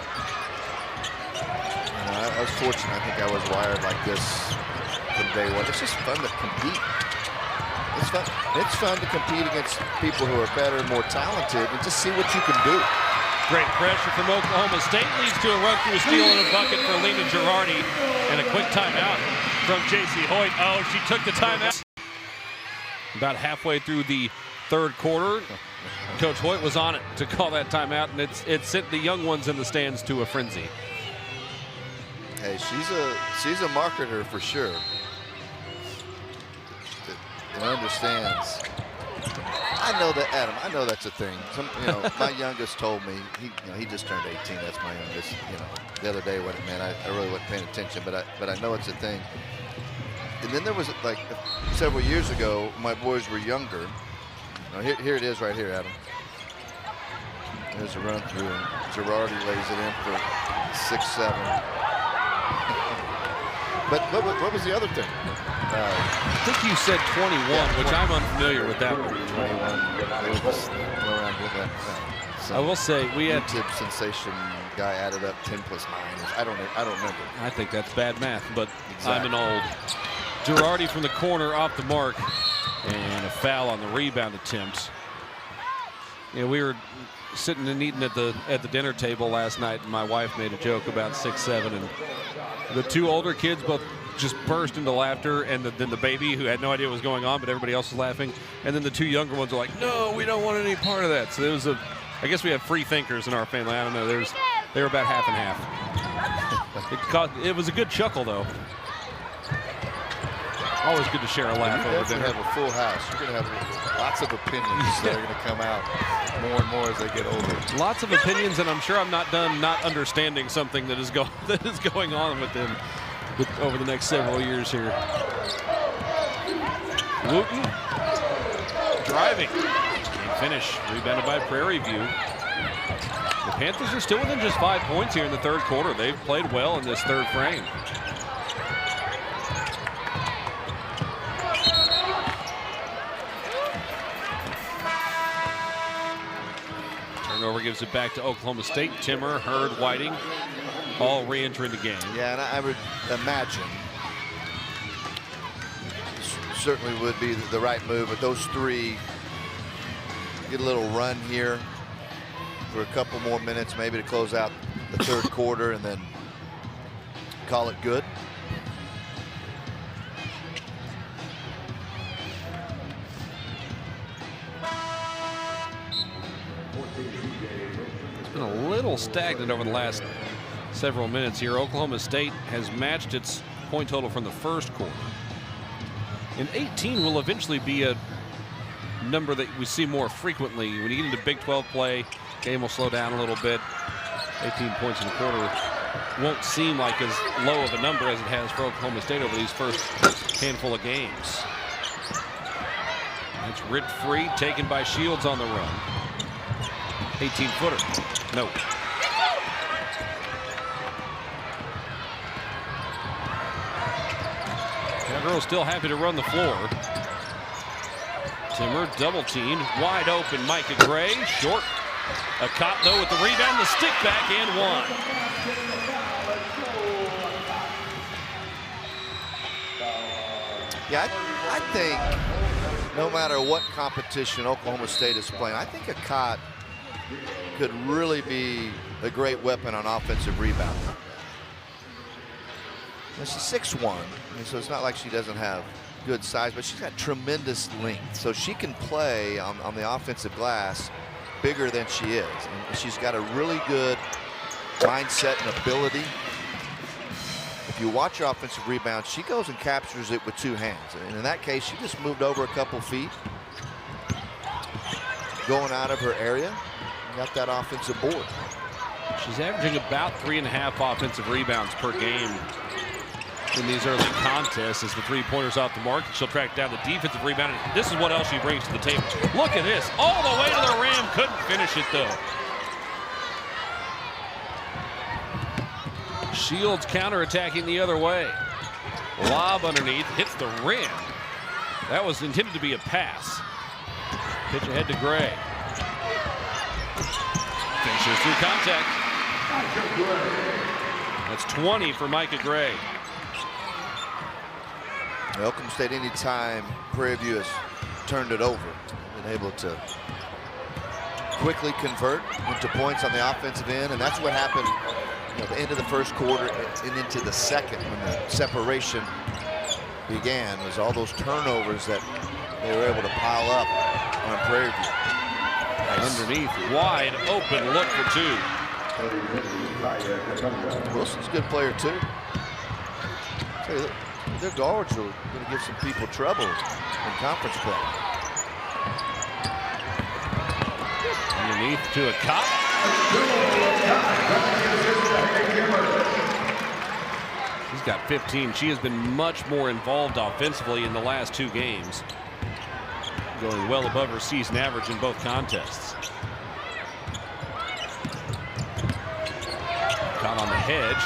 I was fortunate. I think I was wired like this from day one. It's just fun to compete. It's fun. It's fun to compete against people who are better, more talented, and just see what you can do. Great pressure from Oklahoma State leads to a run-through steal and a bucket for Lena Girardi, and a quick timeout from J.C. Hoyt. Oh, she took the timeout. About halfway through the third quarter, Coach Hoyt was on it to call that timeout, and it sent the young ones in the stands to a frenzy. Hey, she's a marketer for sure. And understands. I know that, Adam. I know that's a thing. My youngest told me he just turned 18. That's my youngest. The other day what it meant. I really wasn't paying attention, but I know it's a thing. And then there was like several years ago, my boys were younger. Here it is right here, Adam. There's a run through, and Girardi lays it in for 6-7. But what was the other thing? I think you said 21, yeah, which I'm unfamiliar with that one. 21. They would just go around with that. I will say we had YouTube sensation guy added up 10 plus 9. I don't remember. I think that's bad math, but Exactly. I'm an old. Girardi from the corner off the mark, and a foul on the rebound attempt. Yeah, we were sitting and eating at the dinner table last night, and my wife made a joke about 6-7, and the two older kids both just burst into laughter, and then the baby, who had no idea what was going on, but everybody else was laughing, and then the two younger ones were like, "No, we don't want any part of that." So there was I guess we have free thinkers in our family. I don't know. They were about half and half. It was a good chuckle, though. Always good to share a laugh over dinner. Have a full house. You're going to have lots of opinions that are going to come out more and more as they get older. Lots of opinions, and I'm sure I'm not done not understanding something that is going on with them over the next several years here. Wooten driving. Can't finish. Rebounded by Prairie View. The Panthers are still within just 5 points here in the third quarter. They've played well in this third frame. Turnover gives it back to Oklahoma State. Timmer, Hurd, Whiting all re-entering the game. Yeah, and I would imagine certainly would be the right move, but those three get a little run here for a couple more minutes, maybe to close out the third quarter, and then call it good. It's been a little stagnant over the last several minutes here. Oklahoma State has matched its point total from the first quarter. And 18 will eventually be a number that we see more frequently. When you get into Big 12 play, game will slow down a little bit. 18 points in the quarter won't seem like as low of a number as it has for Oklahoma State over these first handful of games. That's ripped free, taken by Shields on the run. 18-footer. No. Cowgirls still happy to run the floor. Timmer double teamed, wide open. Micah Gray, short. A cop though with the rebound, the stick back and one. Yeah, I think no matter what competition Oklahoma State is playing, I think a cot could really be a great weapon on offensive rebound. Now, she's 6'1", so it's not like she doesn't have good size, but she's got tremendous length, so she can play on the offensive glass bigger than she is, and she's got a really good mindset and ability. If you watch her offensive rebound, she goes and captures it with two hands, and in that case she just moved over a couple feet going out of her area and got that offensive board. She's averaging about 3.5 offensive rebounds per game in these early contests as the three-pointers off the mark. She'll track down the defensive rebound. And this is what else she brings to the table. Look at this, all the way to the rim. Couldn't finish it though. Shields counterattacking the other way. Lob underneath, hits the rim. That was intended to be a pass. Pitch ahead to Gray. Finishes through contact. That's 20 for Micah Gray. Oklahoma State, anytime Prairie View has turned it over, been able to quickly convert into points on the offensive end, and that's what happened at the end of the first quarter and into the second when the separation began, was all those turnovers that they were able to pile up on Prairie View. Nice. Underneath, wide open look for two. Wilson's a good player too. Tell you, their guards are going to give some people trouble in conference play. Underneath to a cop. She's got 15. She has been much more involved offensively in the last two games, going well above her season average in both contests. hedge.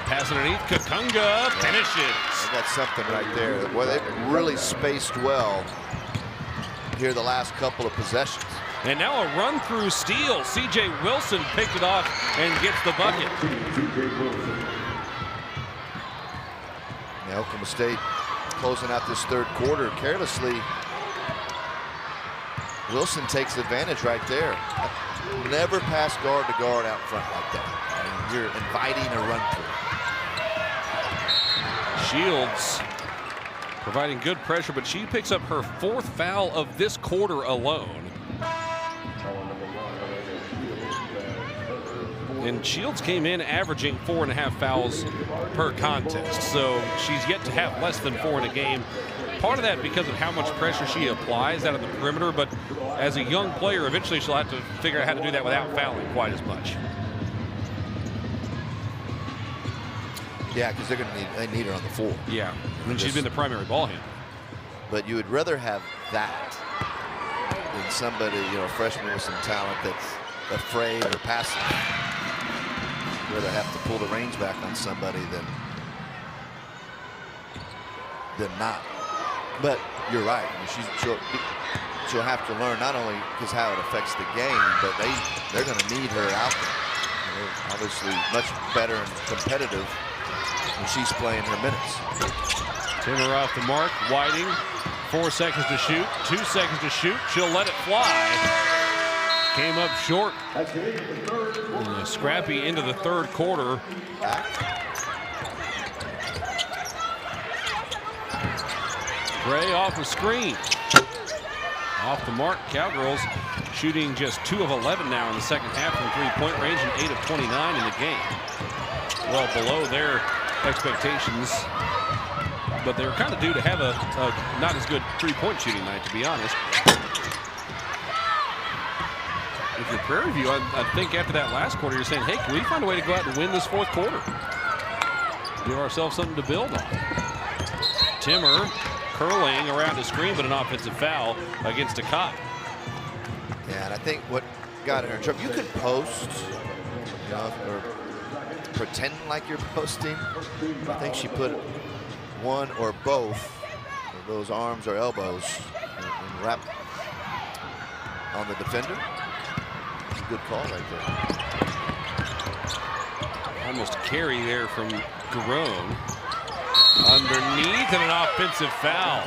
Pass underneath, Kakunga finishes. They got something right there. Well, they've really spaced well here the last couple of possessions. And now a run-through steal. C.J. Wilson picked it off and gets the bucket. Now Oklahoma State closing out this third quarter carelessly. Wilson takes advantage right there. Never pass guard to guard out front like that. I mean, you're inviting a run through. Shields providing good pressure, but she picks up her 4th foul of this quarter alone. And Shields came in averaging 4.5 fouls per contest, so she's yet to have less than 4 in a game. Part of that because of how much pressure she applies out of the perimeter, but as a young player, eventually she'll have to figure out how to do that without fouling quite as much. Yeah, because they need her on the floor. Yeah, and she's been the primary ball handler. But you would rather have that than somebody, a freshman with some talent that's afraid or passive. You'd rather have to pull the reins back on somebody than not. But you're right. I mean, she'll have to learn not only because how it affects the game, but they're going to need her out there. They're obviously much better and competitive when she's playing her minutes. Timmer off the mark. Whiting, 4 seconds to shoot, 2 seconds to shoot. She'll let it fly. Came up short. And a scrappy into the third quarter. Gray off a screen. Off the mark. Cowgirls shooting just 2 of 11 now in the second half from 3-point range and 8 of 29 in the game. Well below their expectations, but they were kind of due to have a not as good 3-point shooting night, to be honest. If you're Prairie View, I think after that last quarter, you're saying, hey, can we find a way to go out and win this 4th quarter? Give ourselves something to build on. Timmer curling around the screen, but an offensive foul against a cop. Yeah, and I think what got her in trouble, you could post, or pretend like you're posting. I think she put one or both of those arms or elbows and wrap on the defender. Good call right there. Almost a carry there from Garone. Underneath and an offensive foul.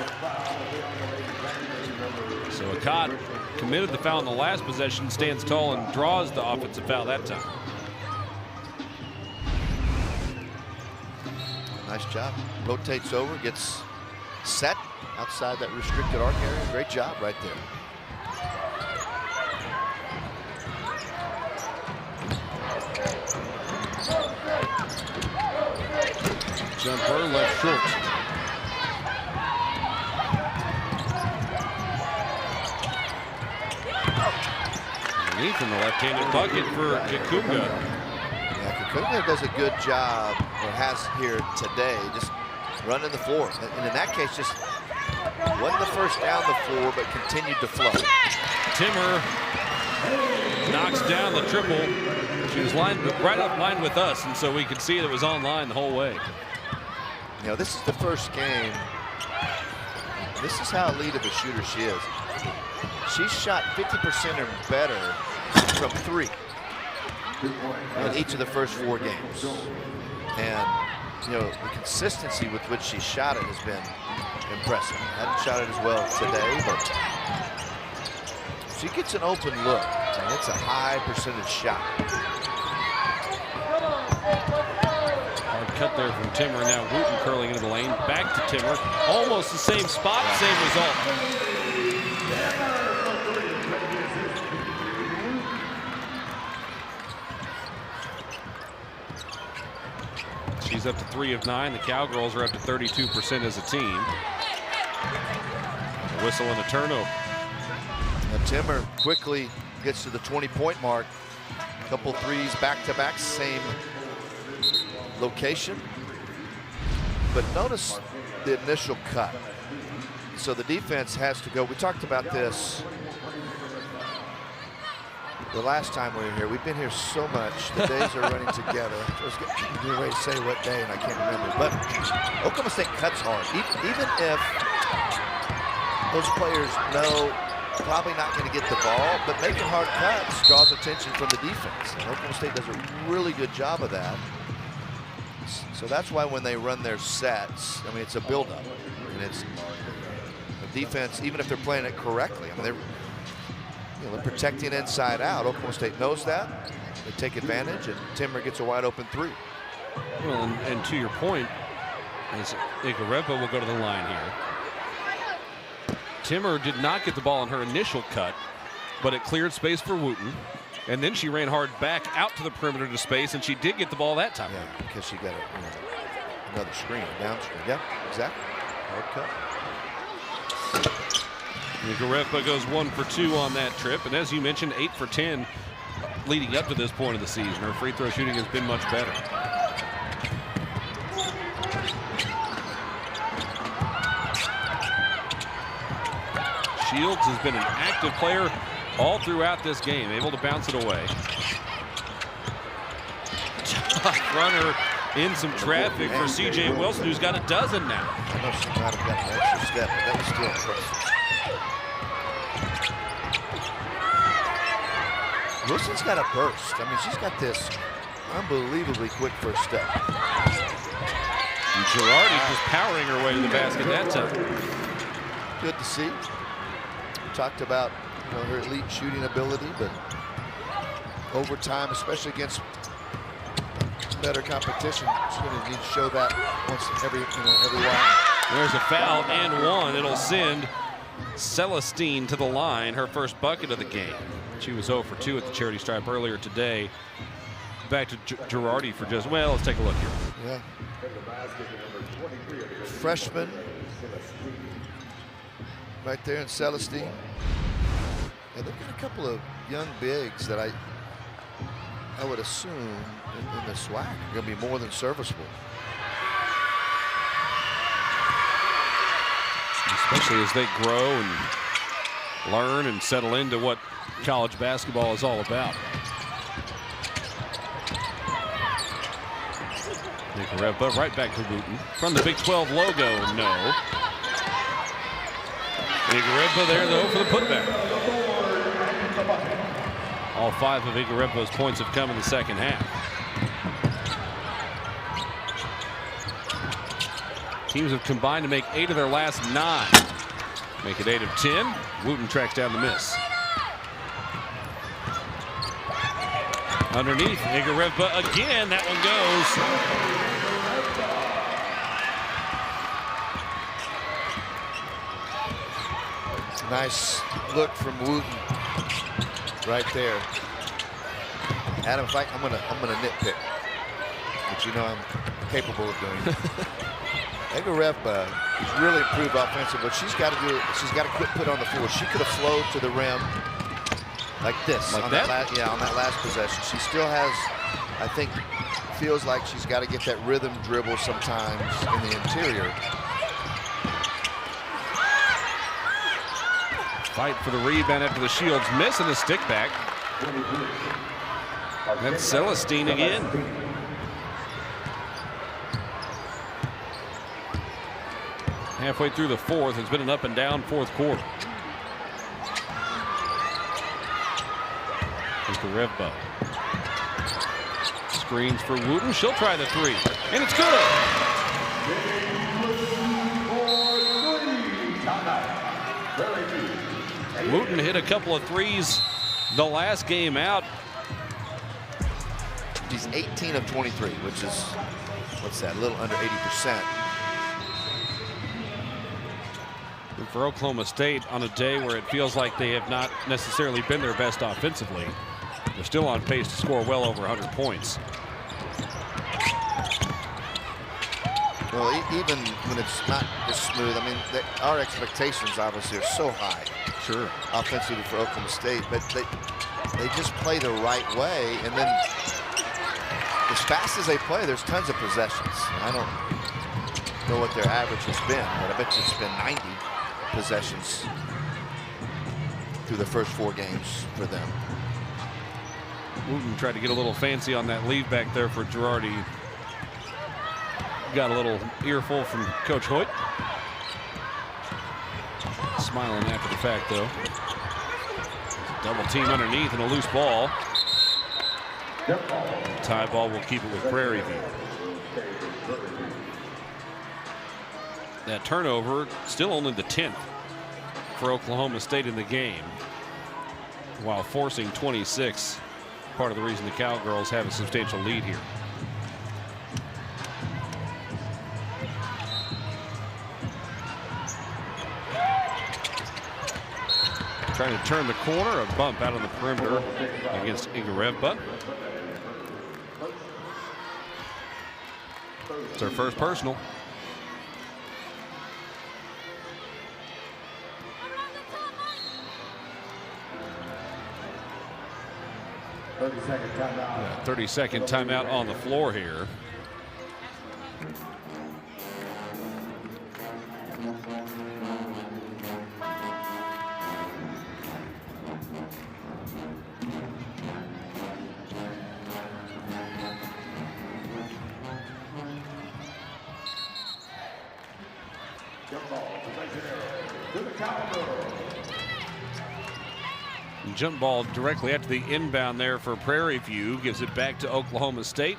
So Akkad committed the foul in the last possession, stands tall and draws the offensive foul that time. Nice job. Rotates over, gets set outside that restricted arc area. Great job right there. Jumper left short. Underneath in the left-handed bucket for Kakunga. Yeah, Kakunga does a good job, or has here today, just running the floor. And in that case, just wasn't the first down the floor, but continued to flow. Timmer knocks down the triple. She was right up line with us, and so we could see that it was online the whole way. This is the first game. This is how elite of a shooter she is. She's shot 50% or better from 3 in each of the first 4 games. And, the consistency with which she shot it has been impressive. Hadn't shot it as well today, but she gets an open look. And it's a high percentage shot. Hard cut there from Timmer. Now Wooten curling into the lane. Back to Timmer. Almost the same spot, same result. She's up to 3 of 9. The Cowgirls are up to 32% as a team. A whistle and a turnover. Now Timmer quickly gets to the 20-point mark. A couple threes back-to-back, same location. But notice the initial cut. So the defense has to go. We talked about this the last time we were here, we've been here so much, the days are running together. I was getting ready to say what day, and I can't remember. But Oklahoma State cuts hard. Even if those players know probably not going to get the ball, but making hard cuts draws attention from the defense. And Oklahoma State does a really good job of that. So that's why when they run their sets, I mean, it's a buildup. And it's the defense, even if they're playing it correctly, I mean, they're protecting inside out. Oklahoma State knows that. They take advantage, and Timmer gets a wide open three. Well, and to your point, as Igarepa will go to the line here. Timmer did not get the ball in her initial cut, but it cleared space for Wooten. And then she ran hard back out to the perimeter to space, and she did get the ball that time. Yeah, because she got another screen, a down screen. Yeah, exactly. Hard cut. Igarepa goes 1 for 2 on that trip, and as you mentioned, 8 for 10 leading up to this point of the season. Her free throw shooting has been much better. Shields has been an active player all throughout this game, able to bounce it away. Tough runner in some traffic for C.J. Wilson, who's got a dozen now. I know she might have gotten an extra step, but that was still impressive. Wilson's got a burst. I mean, she's got this unbelievably quick first step. And Girardi just powering her way to the basket that time. Good to see. We talked about her elite shooting ability, but over time, especially against better competition, she's going to need to show that once every while. There's a foul and one. It'll send Celestine to the line, her first bucket of the game. She was 0 for 2 at the charity stripe earlier today. Back to Girardi for just, well, let's take a look here. Yeah. Freshman right there in Celestine. And they've got a couple of young bigs that I would assume in the SWAC are going to be more than serviceable. Especially as they grow and learn and settle into what college basketball is all about. Igarepa right back to Wooten. From the Big 12 logo, no. Igarepa there, though, for the putback. All 5 of Igarepa's points have come in the second half. Teams have combined to make 8 of their last 9. Make it 8 of 10. Wooten tracks down the miss. Underneath, Igarepa again. That one goes. Nice look from Wooten right there. Adam, in fact, I'm gonna nitpick, but you know I'm capable of doing it. Igarepa has really improved offensively, but she's got to do it. She's got to quit put on the floor. She could have flowed to the rim like this, like on that? On that last possession. She still has, I think, feels like she's got to get that rhythm dribble sometimes in the interior. Fight for the rebound after the Shields miss and a stick back. And Celestine again. Halfway through the fourth, it's been an up and down fourth quarter. Igarepa screens for Wooten. She'll try the 3, and it's good. Wooten hit a couple of threes the last game out. She's 18 of 23, which is, what's that, a little under 80%. And for Oklahoma State, on a day where it feels like they have not necessarily been their best offensively, they're still on pace to score well over 100 points. Well, even when it's not this smooth, I mean, our expectations obviously are so high. Sure. Offensively for Oklahoma State, but they just play the right way, and then as fast as they play, there's tons of possessions. I don't know what their average has been, but I bet you it's been 90 possessions through the first 4 games for them. Wooten tried to get a little fancy on that lead back there for Girardi. Got a little earful from Coach Hoyt. Smiling after the fact, though. Double team underneath and a loose ball. Tie ball will keep it with Prairie View. That turnover still only the 10th for Oklahoma State in the game, while forcing 26. Part of the reason the Cowgirls have a substantial lead here. Trying to turn the corner, a bump out on the perimeter against Igareva. It's her first personal. Yeah, 30-second timeout on the floor here. Jump ball directly after the inbound there for Prairie View. Gives it back to Oklahoma State.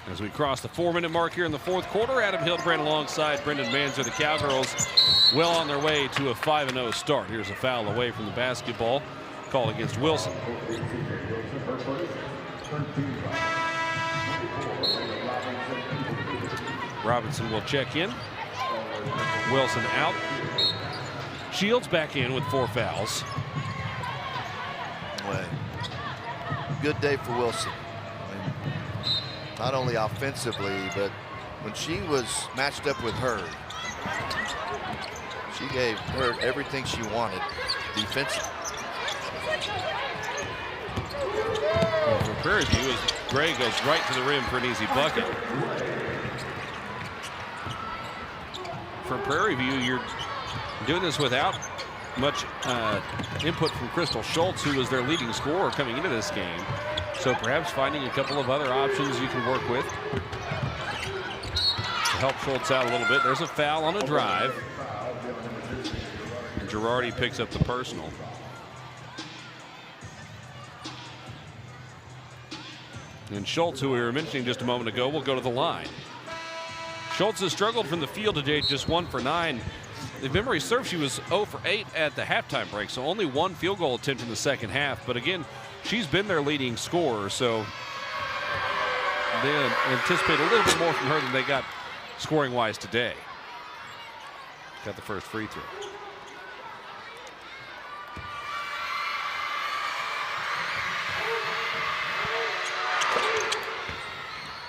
As we cross the 4-minute mark here in the fourth quarter, Adam Hildebrand alongside Brendan Manzer. The Cowgirls well on their way to a 5-0 start. Here's a foul away from the basketball. Call against Wilson. Robinson will check in. Wilson out. Shields back in with 4 fouls. Good day for Wilson. I mean, not only offensively, but when she was matched up with Hurd, she gave Hurd everything she wanted defensively. Well, for Prairie View, as Gray goes right to the rim for an easy bucket. For Prairie View, you're doing this without much input from Crystal Schultz, who was their leading scorer coming into this game. So perhaps finding a couple of other options you can work with to help Schultz out a little bit. There's a foul on a drive. And Girardi picks up the personal. And Schultz, who we were mentioning just a moment ago, will go to the line. Schultz has struggled from the field today, just 1 for 9. If memory serves, she was 0 for 8 at the halftime break, so only 1 field goal attempt in the second half. But again, she's been their leading scorer, so they anticipate a little bit more from her than they got scoring-wise today. Got the first free throw.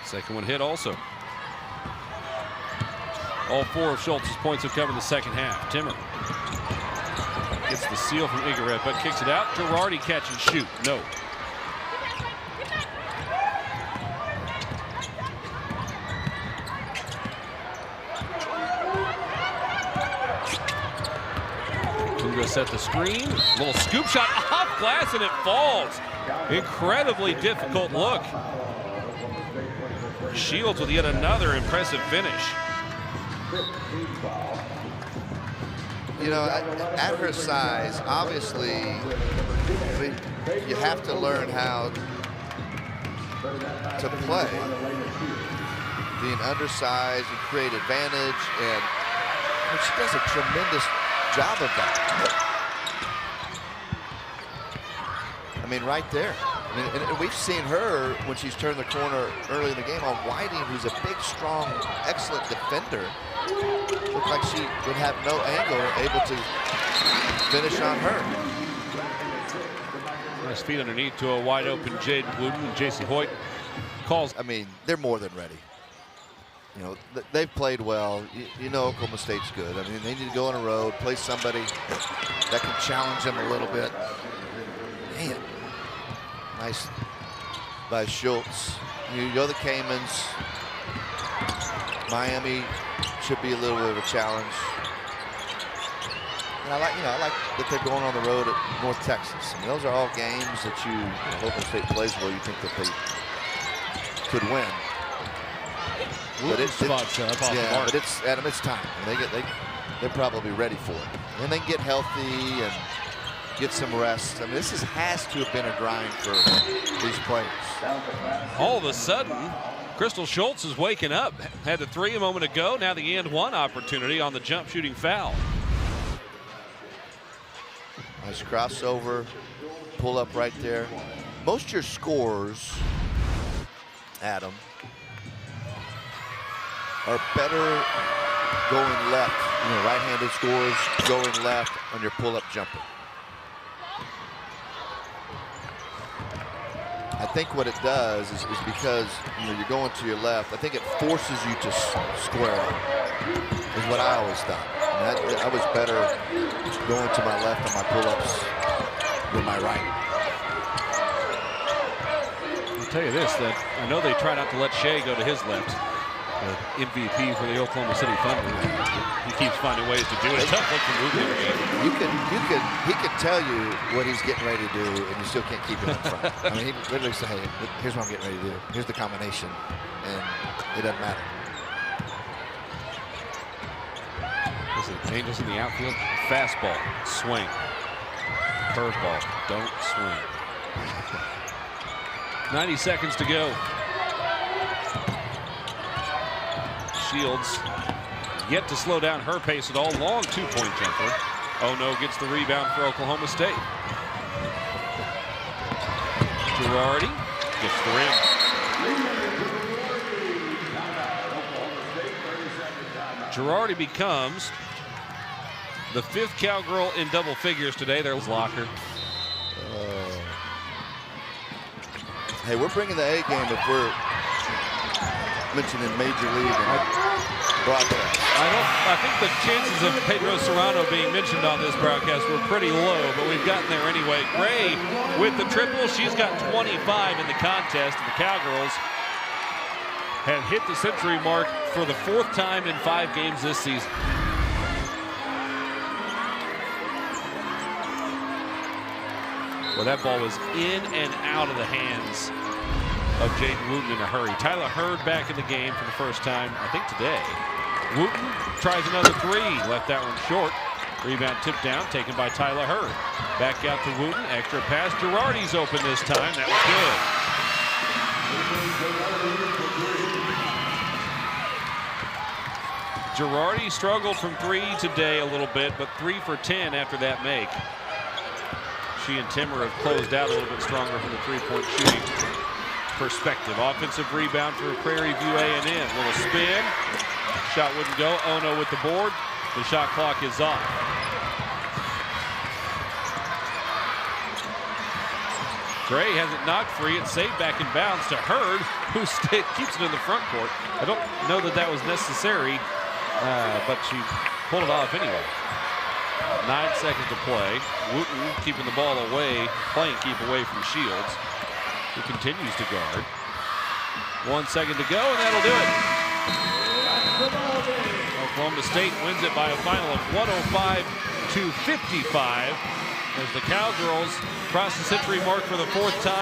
Second one hit also. All 4 of Schultz's points have come in the second half. Timmer gets the steal from Igareva, but kicks it out. Girardi catch and shoot. No. Tunga set the screen. Little scoop shot off glass and it falls. Incredibly difficult look. Shields with yet another impressive finish. You know, at her size, obviously, I mean, you have to learn how to play. Being undersized and create advantage, and I mean, she does a tremendous job of that. I mean, right there. I mean, and we've seen her when she's turned the corner early in the game on Whiting, who's a big, strong, excellent defender. Looked like she would have no angle, able to finish on her. Nice feet underneath to a wide open Jade Wooten, and J.C. Hoyt calls. I mean, they're more than ready. You know, they've played well. You know Oklahoma State's good. I mean, they need to go on a road, play somebody that can challenge them a little bit. Man, nice by Schultz. You go the Caymans. Miami should be a little bit of a challenge. And I like that they're going on the road at North Texas. I mean, those are all games that Oklahoma State plays where you think that they could win. But it's up off the mark. But it's Adam. It's time. They're probably ready for it. And they get healthy and get some rest. I mean, this has to have been a grind for these players. All of a sudden, Crystal Schultz is waking up. Had the 3 a moment ago. Now the and 1 opportunity on the jump shooting foul. Nice crossover, pull up right there. Most of your scores, Adam, are better going left. Right-handed scores going left on your pull-up jumper. I think what it does is because you're going to your left, I think it forces you to square up, is what I always thought. I was better going to my left on my pull-ups than my right. I'll tell you this, that I know they try not to let Shea go to his left. The MVP for the Oklahoma City Thunder. He keeps finding ways to do it. Tough look from Wooten. He can tell you what he's getting ready to do, and you still can't keep him in front. I mean, he literally say, "Hey, here's what I'm getting ready to do. Here's the combination," and it doesn't matter. Listen, Angels in the outfield. Fastball, swing. Curveball, don't swing. 90 seconds to go. Shields yet to slow down her pace at all. Long 2-point jumper. Oh no, gets the rebound for Oklahoma State. Girardi gets the rim. Girardi becomes the 5th Cowgirl in double figures today. There's Locker. Hey, we're bringing the A game if we're mentioning Major League and broadcast. I think the chances of Pedro Serrano being mentioned on this broadcast were pretty low, but we've gotten there anyway. Gray with the triple. She's got 25 in the contest, and the Cowgirls have hit the century mark for the 4th time in 5 games this season. Well, that ball was in and out of the hands of Jaden Wooten in a hurry. Tyler Hurd back in the game for the first time, I think, today. Wooten tries another 3, left that one short. Rebound tipped down, taken by Tyler Hurd. Back out to Wooten, extra pass. Girardi's open this time. That was good. Girardi struggled from 3 today a little bit, but 3 for 10 after that make. She and Timmer have closed out a little bit stronger from the 3-point shooting perspective. Offensive rebound for Prairie View A&M. Little spin. Shot wouldn't go. Ono with the board. The shot clock is off. Gray has it knocked free. It's saved back in bounds to Hurd, who keeps it in the front court. I don't know that that was necessary, but she pulled it off anyway. 9 seconds to play. Wooten keeping the ball away, playing keep away from Shields, who continues to guard. 1 second to go, and that'll do it. Oklahoma State wins it by a final of 105-55 as the Cowgirls cross the century mark for the 4th time.